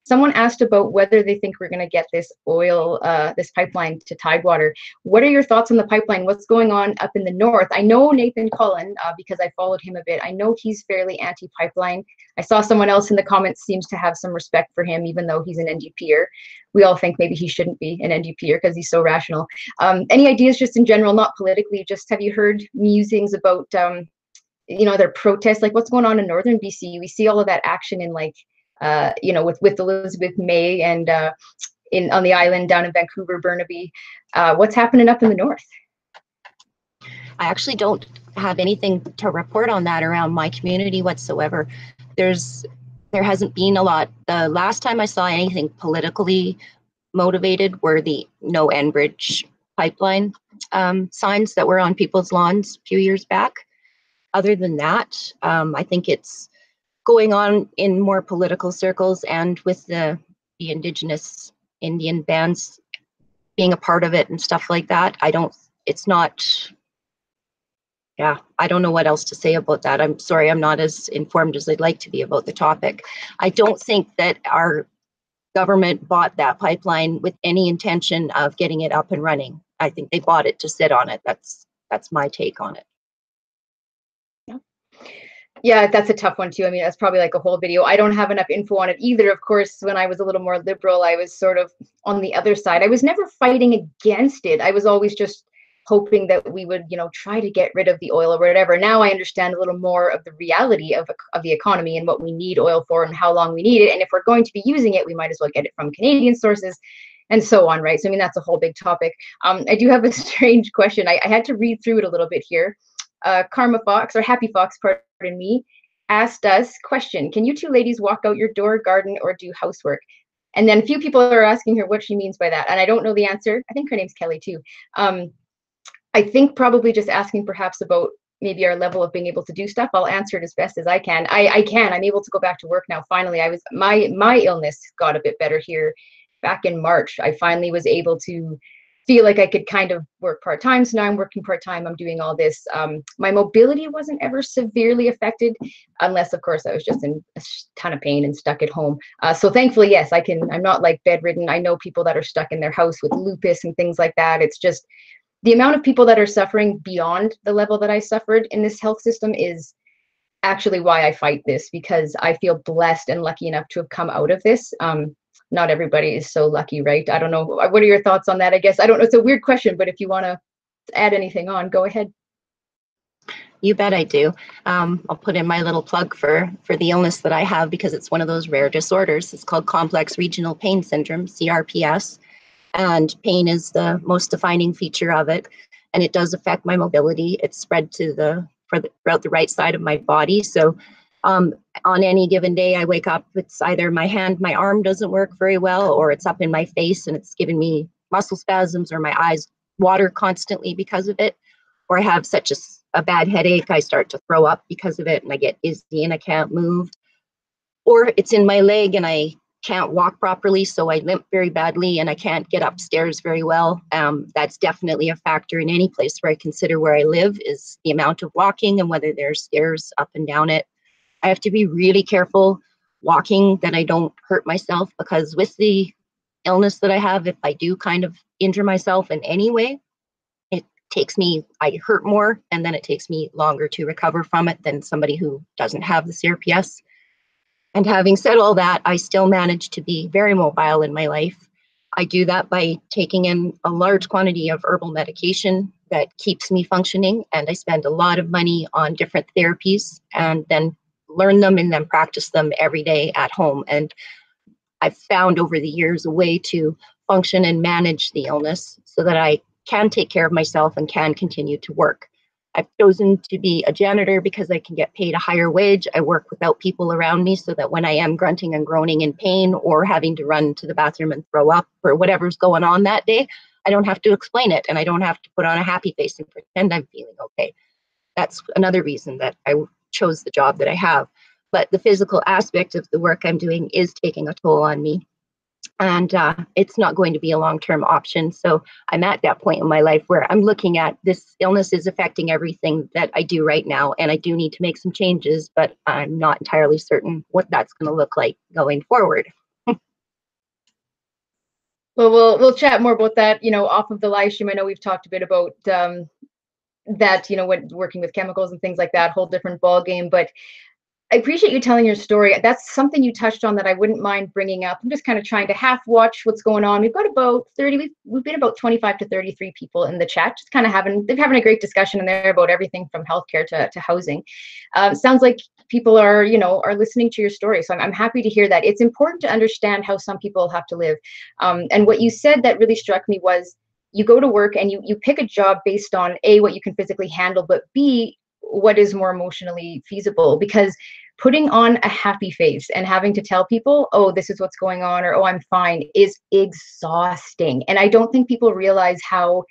Someone asked about whether they think we're going to get this oil, this pipeline to Tidewater. What are your thoughts on the pipeline? What's going on up in the north? I know Nathan Cullen, because I followed him a bit. I know he's fairly anti-pipeline. I saw someone else in the comments seems to have some respect for him, even though he's an NDPer. We all think maybe he shouldn't be an NDPer because he's so rational. Any ideas just in general, not politically, just have you heard musings about, their protests? Like, what's going on in northern BC? We see all of that action in like, with Elizabeth May and on the island down in Vancouver, Burnaby. What's happening up in the north? I actually don't have anything to report on that around my community whatsoever. There hasn't been a lot. The last time I saw anything politically motivated were the no Enbridge pipeline signs that were on people's lawns a few years back. Other than that, I think it's going on in more political circles, and with the Indigenous Indian bands being a part of it and stuff like that. I don't know what else to say about that. I'm sorry, I'm not as informed as I'd like to be about the topic. I don't think that our government bought that pipeline with any intention of getting it up and running. I think they bought it to sit on it. That's my take on it. Yeah, that's a tough one too. I mean, that's probably like a whole video. I don't have enough info on it either. Of course, when I was a little more liberal, I was sort of on the other side. I was never fighting against it. I was always just hoping that we would, try to get rid of the oil or whatever. Now I understand a little more of the reality of the economy and what we need oil for and how long we need it. And if we're going to be using it, we might as well get it from Canadian sources and so on, right? So, I mean, that's a whole big topic. I do have a strange question. I had to read through it a little bit here. Karma Fox, or Happy Fox, pardon me, asked us, question, can you two ladies walk out your door, garden, or do housework? And then a few people are asking her what she means by that. And I don't know the answer. I think her name's Kelly too. I think probably just asking perhaps about maybe our level of being able to do stuff. I'll answer it as best as I can. I'm able to go back to work now. Finally, my illness got a bit better here back in March. I finally was able to feel like I could kind of work part-time. So now I'm working part-time. I'm doing all this. My mobility wasn't ever severely affected, unless of course I was just in a ton of pain and stuck at home. So thankfully, yes, I'm not like bedridden. I know people that are stuck in their house with lupus and things like that. It's just the amount of people that are suffering beyond the level that I suffered in this health system is actually why I fight this, because I feel blessed and lucky enough to have come out of this. Not everybody is so lucky, right? I don't know. What are your thoughts on that? I guess I don't know. It's a weird question, but if you want to add anything on, go ahead. You bet I do. I'll put in my little plug for the illness that I have, because it's one of those rare disorders. It's called complex regional pain syndrome, CRPS, and pain is the most defining feature of it, and it does affect my mobility. It's spread throughout the right side of my body. So on any given day, I wake up, it's either my arm doesn't work very well, or it's up in my face and it's giving me muscle spasms, or my eyes water constantly because of it, or I have such a bad headache, I start to throw up because of it, and I get dizzy and I can't move. Or it's in my leg and I can't walk properly, so I limp very badly and I can't get upstairs very well. That's definitely a factor in any place where I consider where I live, is the amount of walking and whether there's stairs up and down it. I have to be really careful walking that I don't hurt myself, because with the illness that I have, if I do kind of injure myself in any way, I hurt more, and then it takes me longer to recover from it than somebody who doesn't have the CRPS. And having said all that, I still manage to be very mobile in my life. I do that by taking in a large quantity of herbal medication that keeps me functioning, and I spend a lot of money on different therapies, and then learn them and then practice them every day at home. And I've found over the years a way to function and manage the illness so that I can take care of myself and can continue to work. I've chosen to be a janitor because I can get paid a higher wage. I work without people around me, so that when I am grunting and groaning in pain or having to run to the bathroom and throw up or whatever's going on that day, I don't have to explain it, and I don't have to put on a happy face and pretend I'm feeling okay. That's another reason that I chose the job that I have. But the physical aspect of the work I'm doing is taking a toll on me. And it's not going to be a long-term option. So I'm at that point in my life where I'm looking at this illness is affecting everything that I do right now. And I do need to make some changes, but I'm not entirely certain what that's going to look like going forward. Well, we'll chat more about that, off of the live stream. I know we've talked a bit about that, when working with chemicals and things like that, whole different ball game. But I appreciate you telling your story. That's something you touched on that I wouldn't mind bringing up. I'm just kind of trying to half watch what's going on. We've got about 30, we've been about 25 to 33 people in the chat, just kind of having a great discussion in there about everything from healthcare to housing. Sounds like people are listening to your story. So I'm happy to hear that. It's important to understand how some people have to live. And what you said that really struck me was, you go to work and you pick a job based on A, what you can physically handle, but B, what is more emotionally feasible. Because putting on a happy face and having to tell people, oh, this is what's going on, or oh, I'm fine, is exhausting. And I don't think people realize how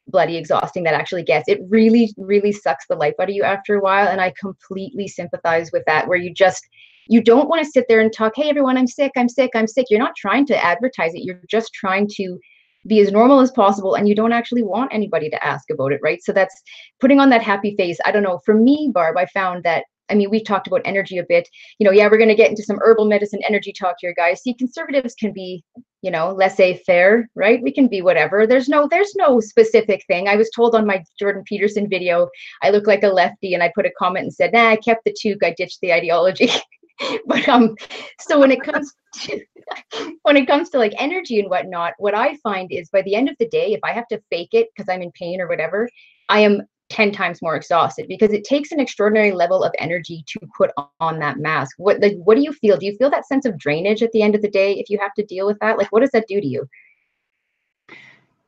bloody exhausting that actually gets. It really, really sucks the life out of you after a while. And I completely sympathize with that, where you don't want to sit there and talk, hey, everyone, I'm sick, I'm sick, I'm sick. You're not trying to advertise it. You're just trying to be as normal as possible, and you don't actually want anybody to ask about it, right? So that's putting on that happy face. I don't know. For me, Barb, I found that, we've talked about energy a bit. Yeah, we're going to get into some herbal medicine energy talk here, guys. See, conservatives can be, laissez-faire, right? We can be whatever. There's no specific thing. I was told on my Jordan Peterson video, I look like a lefty, and I put a comment and said, nah, I kept the toque, I ditched the ideology. But so when it comes to like energy and whatnot, what I find is by the end of the day, if I have to fake it because I'm in pain or whatever, I am 10 times more exhausted, because it takes an extraordinary level of energy to put on that mask. What do you feel? Do you feel that sense of drainage at the end of the day if you have to deal with that? Like, what does that do to you?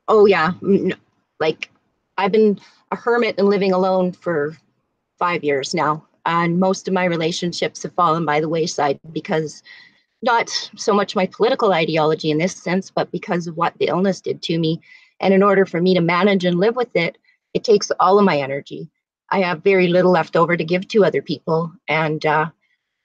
Oh yeah, like I've been a hermit and living alone for 5 years now, and most of my relationships have fallen by the wayside, because not so much my political ideology in this sense, but because of what the illness did to me. And in order for me to manage and live with it, it takes all of my energy. I have very little left over to give to other people. And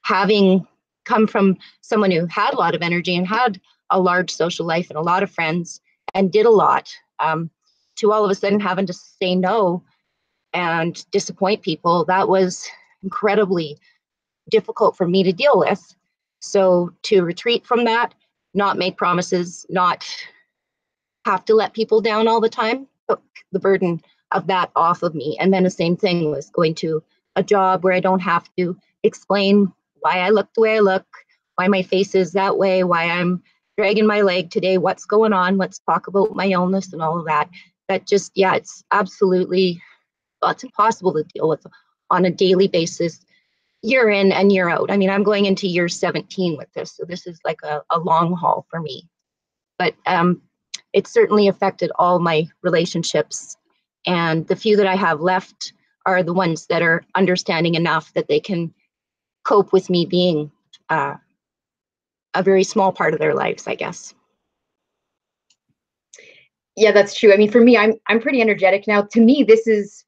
having come from someone who had a lot of energy and had a large social life and a lot of friends and did a lot, to all of a sudden having to say no and disappoint people, that was incredibly difficult for me to deal with. So to retreat from that, not make promises, not have to let people down all the time, took the burden of that off of me. And then the same thing was going to a job where I don't have to explain why I look the way I look, why my face is that way, why I'm dragging my leg today, what's going on, let's talk about my illness and all of that. That just, yeah, it's absolutely, well, it's impossible to deal with on a daily basis, year in and year out. I mean, I'm going into year 17 with this, so this is like a long haul for me. But it certainly affected all my relationships. And the few that I have left are the ones that are understanding enough that they can cope with me being a very small part of their lives, I guess. Yeah, that's true. I mean, for me, I'm pretty energetic now. To me, this is,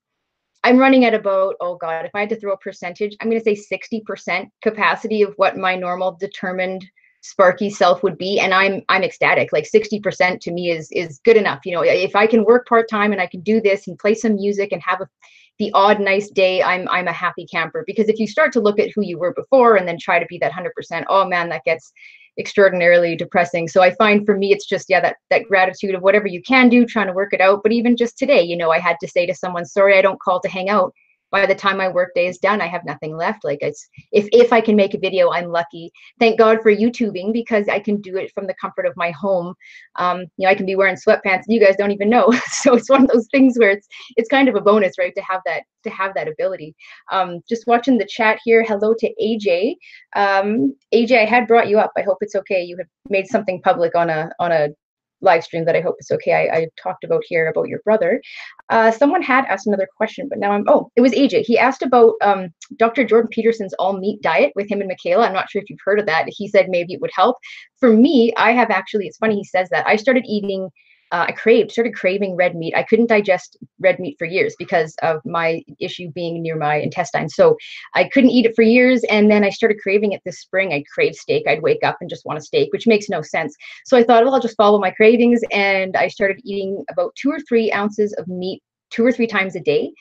I'm running at about, oh God, if I had to throw a percentage, I'm going to say 60% capacity of what my normal determined sparky self would be. And I'm ecstatic. Like 60% to me is good enough. You know, if I can work part-time and I can do this and play some music and have the odd nice day, I'm a happy camper. Because if you start to look at who you were before and then try to be that 100%, oh man, that gets extraordinarily depressing. So I find for me, it's just, yeah, that gratitude of whatever you can do, trying to work it out. But even just today, you know, I had to say to someone, sorry, I don't call to hang out. By the time my work day is done, I have nothing left. Like, it's, if I can make a video, I'm lucky. Thank God for YouTubing, because I can do it from the comfort of my home. You know, I can be wearing sweatpants and you guys don't even know. So it's one of those things where it's kind of a bonus, right, to have that ability. Just watching the chat here. Hello to AJ. AJ, I had brought you up. I hope it's okay. You have made something public on a live stream that I hope is okay. I talked about here about your brother. Someone had asked another question, but now it was AJ. He asked about Dr. Jordan Peterson's all meat diet with him and Michaela. I'm not sure if you've heard of that. He said maybe it would help. For me, I have actually, it's funny he says that. I started eating, started craving red meat. I couldn't digest red meat for years because of my issue being near my intestines. So I couldn't eat it for years. And then I started craving it this spring. I'd crave steak. I'd wake up and just want a steak, which makes no sense. So I thought, well, I'll just follow my cravings. And I started eating about 2 or 3 ounces of meat 2 or 3 times a day.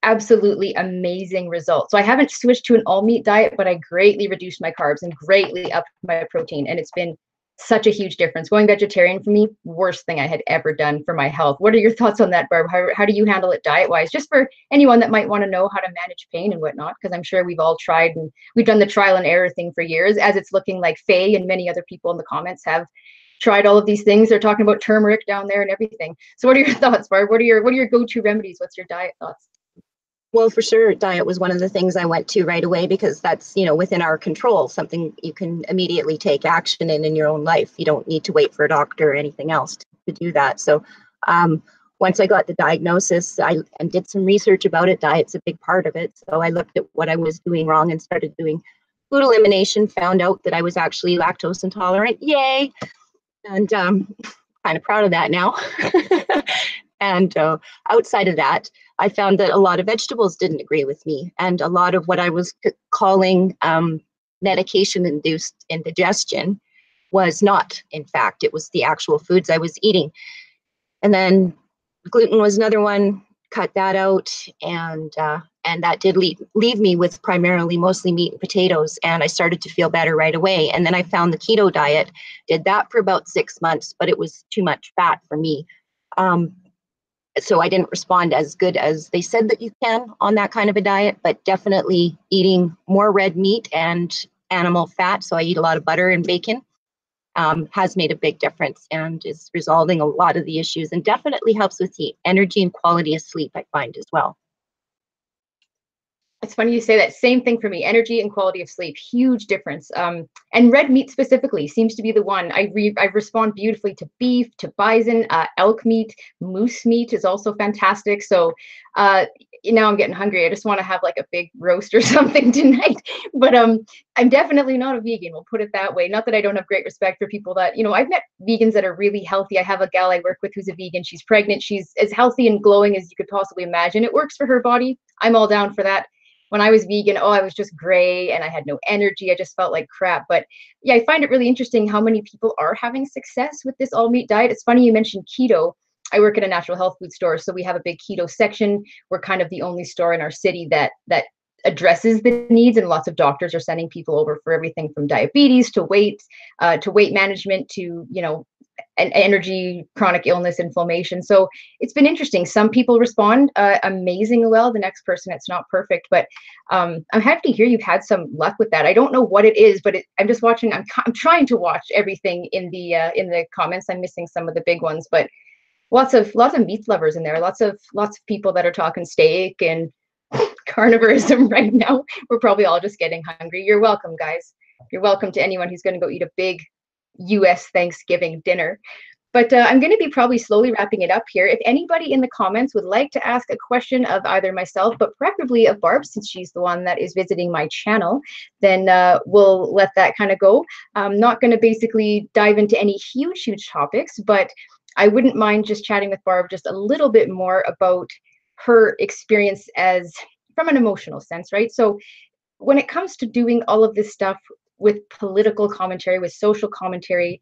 Absolutely amazing results. So I haven't switched to an all meat diet, but I greatly reduced my carbs and greatly upped my protein. And it's been such a huge difference. Going vegetarian for me, worst thing I had ever done for my health. What are your thoughts on that, Barb? How do you handle it diet-wise? Just for anyone that might want to know how to manage pain and whatnot, because I'm sure we've all tried and we've done the trial and error thing for years, as it's looking like Faye and many other people in the comments have tried all of these things. They're talking about turmeric down there and everything. So what are your thoughts, Barb? What are your go-to remedies? What's your diet thoughts? Well, for sure, diet was one of the things I went to right away, because that's, you know, within our control, something you can immediately take action in your own life. You don't need to wait for a doctor or anything else to do that. So once I got the diagnosis, and did some research about it. Diet's a big part of it. So I looked at what I was doing wrong and started doing food elimination, found out that I was actually lactose intolerant. Yay! And kind of proud of that now. And outside of that, I found that a lot of vegetables didn't agree with me. And a lot of what I was calling medication-induced indigestion was not, in fact. It was the actual foods I was eating. And then gluten was another one, cut that out. And that did leave me with mostly meat and potatoes. And I started to feel better right away. And then I found the keto diet, did that for about 6 months, but it was too much fat for me. So I didn't respond as good as they said that you can on that kind of a diet, but definitely eating more red meat and animal fat. So I eat a lot of butter and bacon, has made a big difference and is resolving a lot of the issues, and definitely helps with the energy and quality of sleep, I find, as well. It's funny you say that. Same thing for me. Energy and quality of sleep, huge difference. And red meat specifically seems to be the one. I respond beautifully to beef, to bison, elk meat, moose meat is also fantastic. So now I'm getting hungry. I just want to have like a big roast or something tonight. But I'm definitely not a vegan. We'll put it that way. Not that I don't have great respect for people that, you know, I've met vegans that are really healthy. I have a gal I work with who's a vegan. She's pregnant. She's as healthy and glowing as you could possibly imagine. It works for her body. I'm all down for that. When I was vegan, I was just gray and I had no energy. I just felt like crap. But yeah, I find it really interesting how many people are having success with this all meat diet. It's funny you mentioned keto. I work in a natural health food store, so we have a big keto section. We're kind of the only store in our city that addresses the needs, and lots of doctors are sending people over for everything from diabetes to weight management to, you know, and energy, chronic illness, inflammation. So it's been interesting. Some people respond amazingly well. The next person, it's not perfect, but I'm happy to hear you've had some luck with that. I don't know what it is, but I'm just watching. I'm trying to watch everything in the comments. I'm missing some of the big ones, but lots of meat lovers in there. Lots of people that are talking steak and carnivorism right now. We're probably all just getting hungry. You're welcome, guys. You're welcome to anyone who's going to go eat a big US Thanksgiving dinner. But I'm going to be probably slowly wrapping it up here. If anybody in the comments would like to ask a question of either myself, but preferably of Barb, since she's the one that is visiting my channel, then we'll let that kind of go. I'm not going to basically dive into any huge topics, but I wouldn't mind just chatting with Barb just a little bit more about her experience as from an emotional sense, right? So when it comes to doing all of this stuff with political commentary, with social commentary,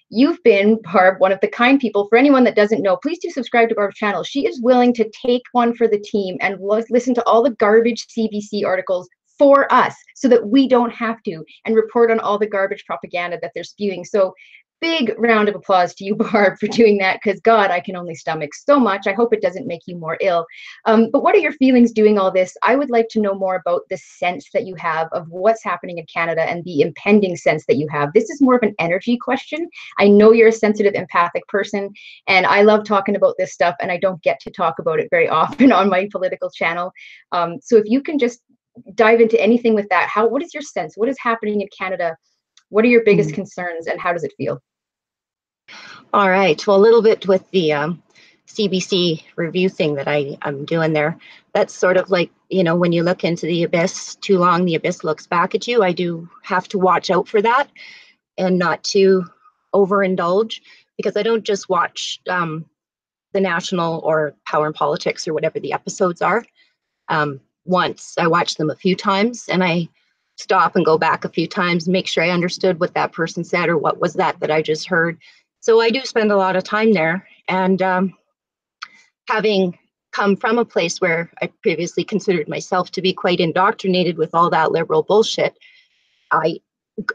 you've been, Barb, one of the kind people. For anyone that doesn't know, please do subscribe to Barb's channel. She is willing to take one for the team and listen to all the garbage CBC articles for us so that we don't have to, and report on all the garbage propaganda that they're spewing. So big round of applause to you, Barb, for doing that, because God, I can only stomach so much. I hope it doesn't make you more ill. But what are your feelings doing all this? I would like to know more about the sense that you have of what's happening in Canada and the impending sense that you have. This is more of an energy question. I know you're a sensitive, empathic person, and I love talking about this stuff, and I don't get to talk about it very often on my political channel. So if you can just dive into anything with that, what is your sense? What is happening in Canada? What are your biggest concerns, and how does it feel? All right. Well, a little bit with the CBC review thing that I'm doing there. That's sort of like, you know, when you look into the abyss too long, the abyss looks back at you. I do have to watch out for that and not to overindulge, because I don't just watch the national or Power and Politics or whatever the episodes are once. I watch them a few times, and I stop and go back a few times, make sure I understood what that person said, or what was that I just heard. So I do spend a lot of time there. And having come from a place where I previously considered myself to be quite indoctrinated with all that liberal bullshit, I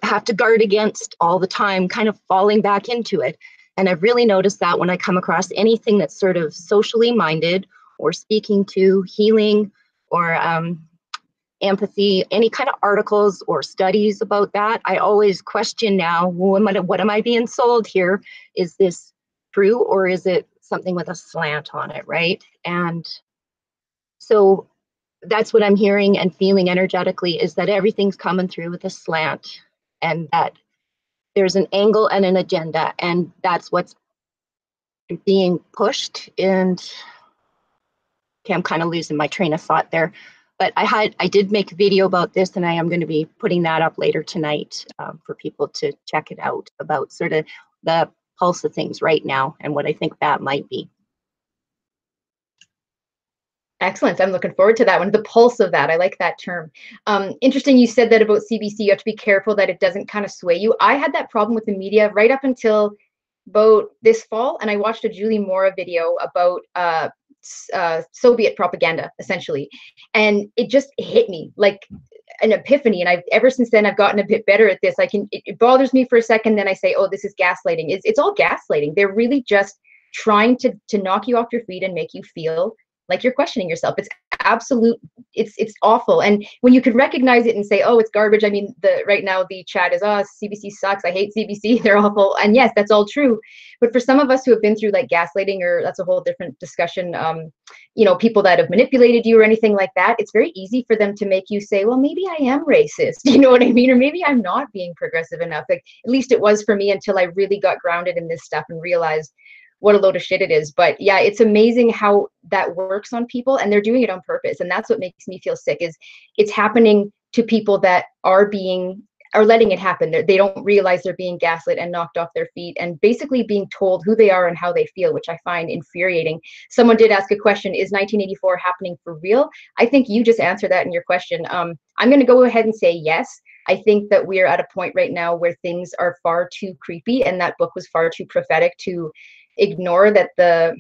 have to guard against all the time kind of falling back into it. And I've really noticed that when I come across anything that's sort of socially minded or speaking to healing or empathy, any kind of articles or studies about that, I always question now, well, what am I being sold here? Is this true, or is it something with a slant on it, right? And so that's what I'm hearing and feeling energetically, is that everything's coming through with a slant, and that there's an angle and an agenda, and that's what's being pushed. And okay, I'm kind of losing my train of thought there. But I did make a video about this, and I am going to be putting that up later tonight for people to check it out, about sort of the pulse of things right now and what I think that might be. Excellent. I'm looking forward to that one. The pulse of that. I like that term. Interesting. You said that about CBC. You have to be careful that it doesn't kind of sway you. I had that problem with the media right up until about this fall, and I watched a Julie Mora video about Soviet propaganda, essentially, and it just hit me like an epiphany. And ever since then I've gotten a bit better at this. It bothers me for a second, then I say, oh, this is gaslighting. It's all gaslighting. They're really just trying to knock you off your feet and make you feel like you're questioning yourself. It's absolute, it's awful. And when you can recognize it and say, oh, it's garbage. I mean, right now the chat is, oh, CBC sucks, I hate CBC, they're awful. And yes, that's all true. But for some of us who have been through like gaslighting, or that's a whole different discussion, you know, people that have manipulated you or anything like that, it's very easy for them to make you say, well, maybe I am racist, you know what I mean? Or maybe I'm not being progressive enough. Like, at least it was for me, until I really got grounded in this stuff and realized what a load of shit it is. But yeah, it's amazing how that works on people, and they're doing it on purpose. And that's what makes me feel sick, is it's happening to people that are letting it happen. They don't realize they're being gaslit and knocked off their feet, and basically being told who they are and how they feel, which I find infuriating. Someone did ask a question, is 1984 happening for real? I think you just answered that in your question. I'm going to go ahead and say yes. I think that we're at a point right now where things are far too creepy, and that book was far too prophetic to ignore that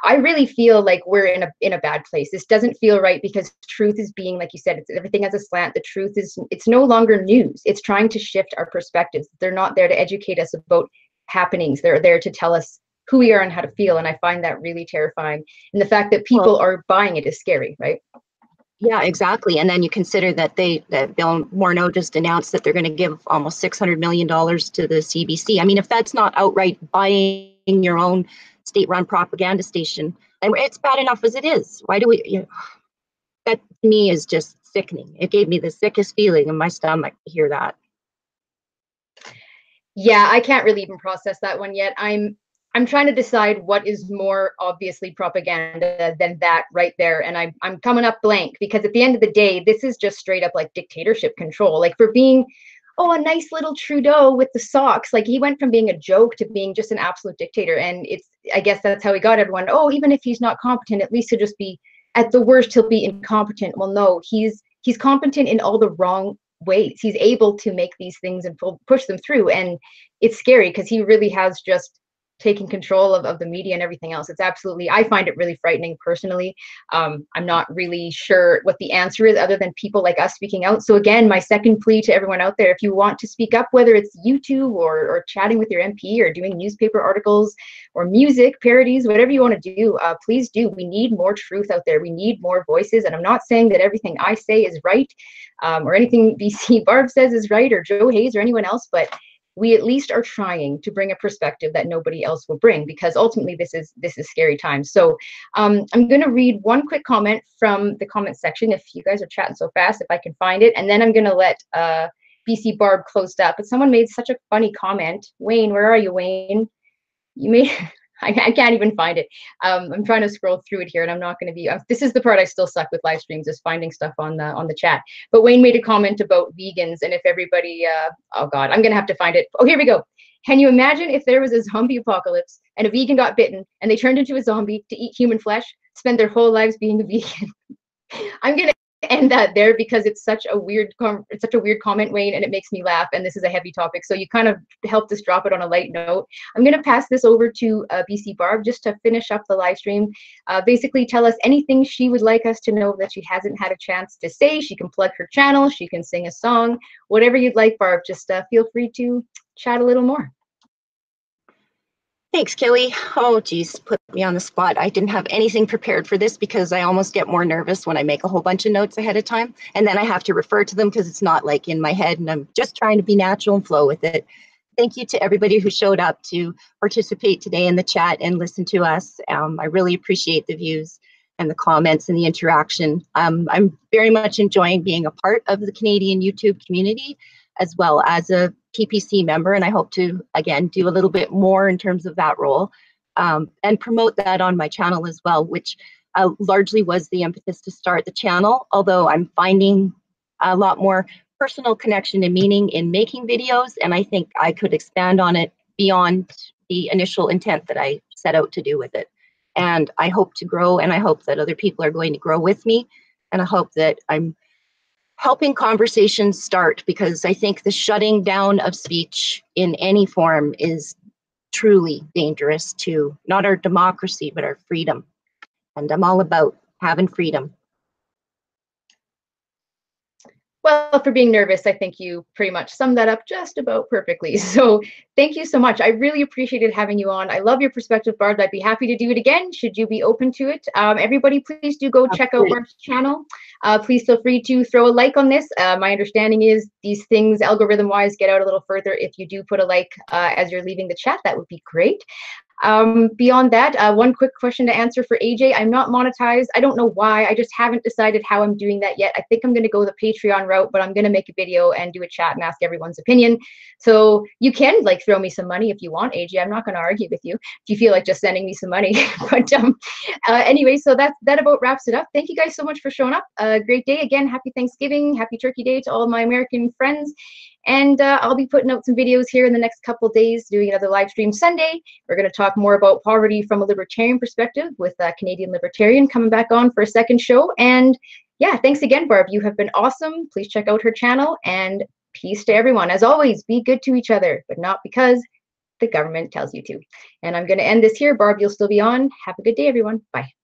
I really feel like we're in a bad place. This doesn't feel right because truth is being, like you said, everything has a slant. The truth is, it's no longer news. It's trying to shift our perspectives. They're not there to educate us about happenings. They're there to tell us who we are and how to feel. And I find that really terrifying. And the fact that people are buying it is scary, right? Yeah, exactly. And then you consider that Bill Morneau just announced that they're going to give almost $600 million to the CBC. I mean, if that's not outright buying your own state-run propaganda station, and it's bad enough as it is. Why do we? That to me is just sickening. It gave me the sickest feeling in my stomach to hear that. Yeah, I can't really even process that one yet. I'm trying to decide what is more obviously propaganda than that right there, and I'm coming up blank, because at the end of the day, this is just straight up like dictatorship control. Like, for being, oh, a nice little Trudeau with the socks, like he went from being a joke to being just an absolute dictator. And I guess that's how he got everyone. Oh, even if he's not competent, at least he'll just be, at the worst, he'll be incompetent. Well, no, he's competent in all the wrong ways. He's able to make these things and push them through, and it's scary because he really has just taking control of the media and everything else. It's absolutely, I find it really frightening personally. I'm not really sure what the answer is other than people like us speaking out. So again, my second plea to everyone out there, if you want to speak up, whether it's YouTube or chatting with your MP or doing newspaper articles or music parodies, whatever you want to do, please do. We need more truth out there. We need more voices. And I'm not saying that everything I say is right, or anything BC Barb says is right, or Joe Hayes or anyone else, but we at least are trying to bring a perspective that nobody else will bring, because ultimately this is scary times. So I'm going to read one quick comment from the comment section, if you guys are chatting so fast, if I can find it, and then I'm going to let BC Barb close up. But someone made such a funny comment. Wayne, where are you, Wayne? You made I can't even find it. I'm trying to scroll through it here, and I'm not going to be. This is the part I still suck with live streams, is finding stuff on the chat. But Wayne made a comment about vegans, and if everybody, oh God, I'm going to have to find it. Oh, here we go. Can you imagine if there was a zombie apocalypse and a vegan got bitten and they turned into a zombie to eat human flesh, spend their whole lives being a vegan? I'm going to end that there because it's such a weird comment, Wayne, and it makes me laugh, and this is a heavy topic, so you kind of helped us drop it on a light note. I'm going to pass this over to BC Barb just to finish up the live stream. Basically tell us anything she would like us to know that she hasn't had a chance to say. She can plug her channel, she can sing a song, whatever you'd like, Barb. Just feel free to chat a little more. Thanks, Kelly. Oh, geez, put me on the spot. I didn't have anything prepared for this because I almost get more nervous when I make a whole bunch of notes ahead of time. And then I have to refer to them because it's not like in my head, and I'm just trying to be natural and flow with it. Thank you to everybody who showed up to participate today in the chat and listen to us. I really appreciate the views and the comments and the interaction. I'm very much enjoying being a part of the Canadian YouTube community, as well as a PPC member, and I hope to, again, do a little bit more in terms of that role, and promote that on my channel as well, which largely was the impetus to start the channel, although I'm finding a lot more personal connection and meaning in making videos, and I think I could expand on it beyond the initial intent that I set out to do with it. And I hope to grow, and I hope that other people are going to grow with me, and I hope that I'm helping conversations start, because I think the shutting down of speech in any form is truly dangerous to not our democracy, but our freedom. And I'm all about having freedom. Well, for being nervous, I think you pretty much summed that up just about perfectly. So thank you so much. I really appreciated having you on. I love your perspective, Barb. I'd be happy to do it again, should you be open to it. Everybody, please do go check out Barb's channel. Please feel free to throw a like on this. My understanding is these things, algorithm-wise, get out a little further if you do put a like as you're leaving the chat. That would be great. Beyond that, one quick question to answer for AJ. I'm not monetized. I don't know why. I just haven't decided how I'm doing that yet. I think I'm going to go the Patreon route, but I'm going to make a video and do a chat and ask everyone's opinion. So you can like throw me some money if you want, AJ. I'm not going to argue with you if you feel like just sending me some money. But anyway, so that about wraps it up. Thank you guys so much for showing up. Great day again. Happy Thanksgiving. Happy Turkey Day to all of my American friends. And I'll be putting out some videos here in the next couple of days, doing another live stream Sunday. We're going to talk more about poverty from a libertarian perspective with a Canadian Libertarian coming back on for a second show. And yeah, thanks again, Barb. You have been awesome. Please check out her channel, and peace to everyone. As always, be good to each other, but not because the government tells you to. And I'm going to end this here. Barb, you'll still be on. Have a good day, everyone. Bye.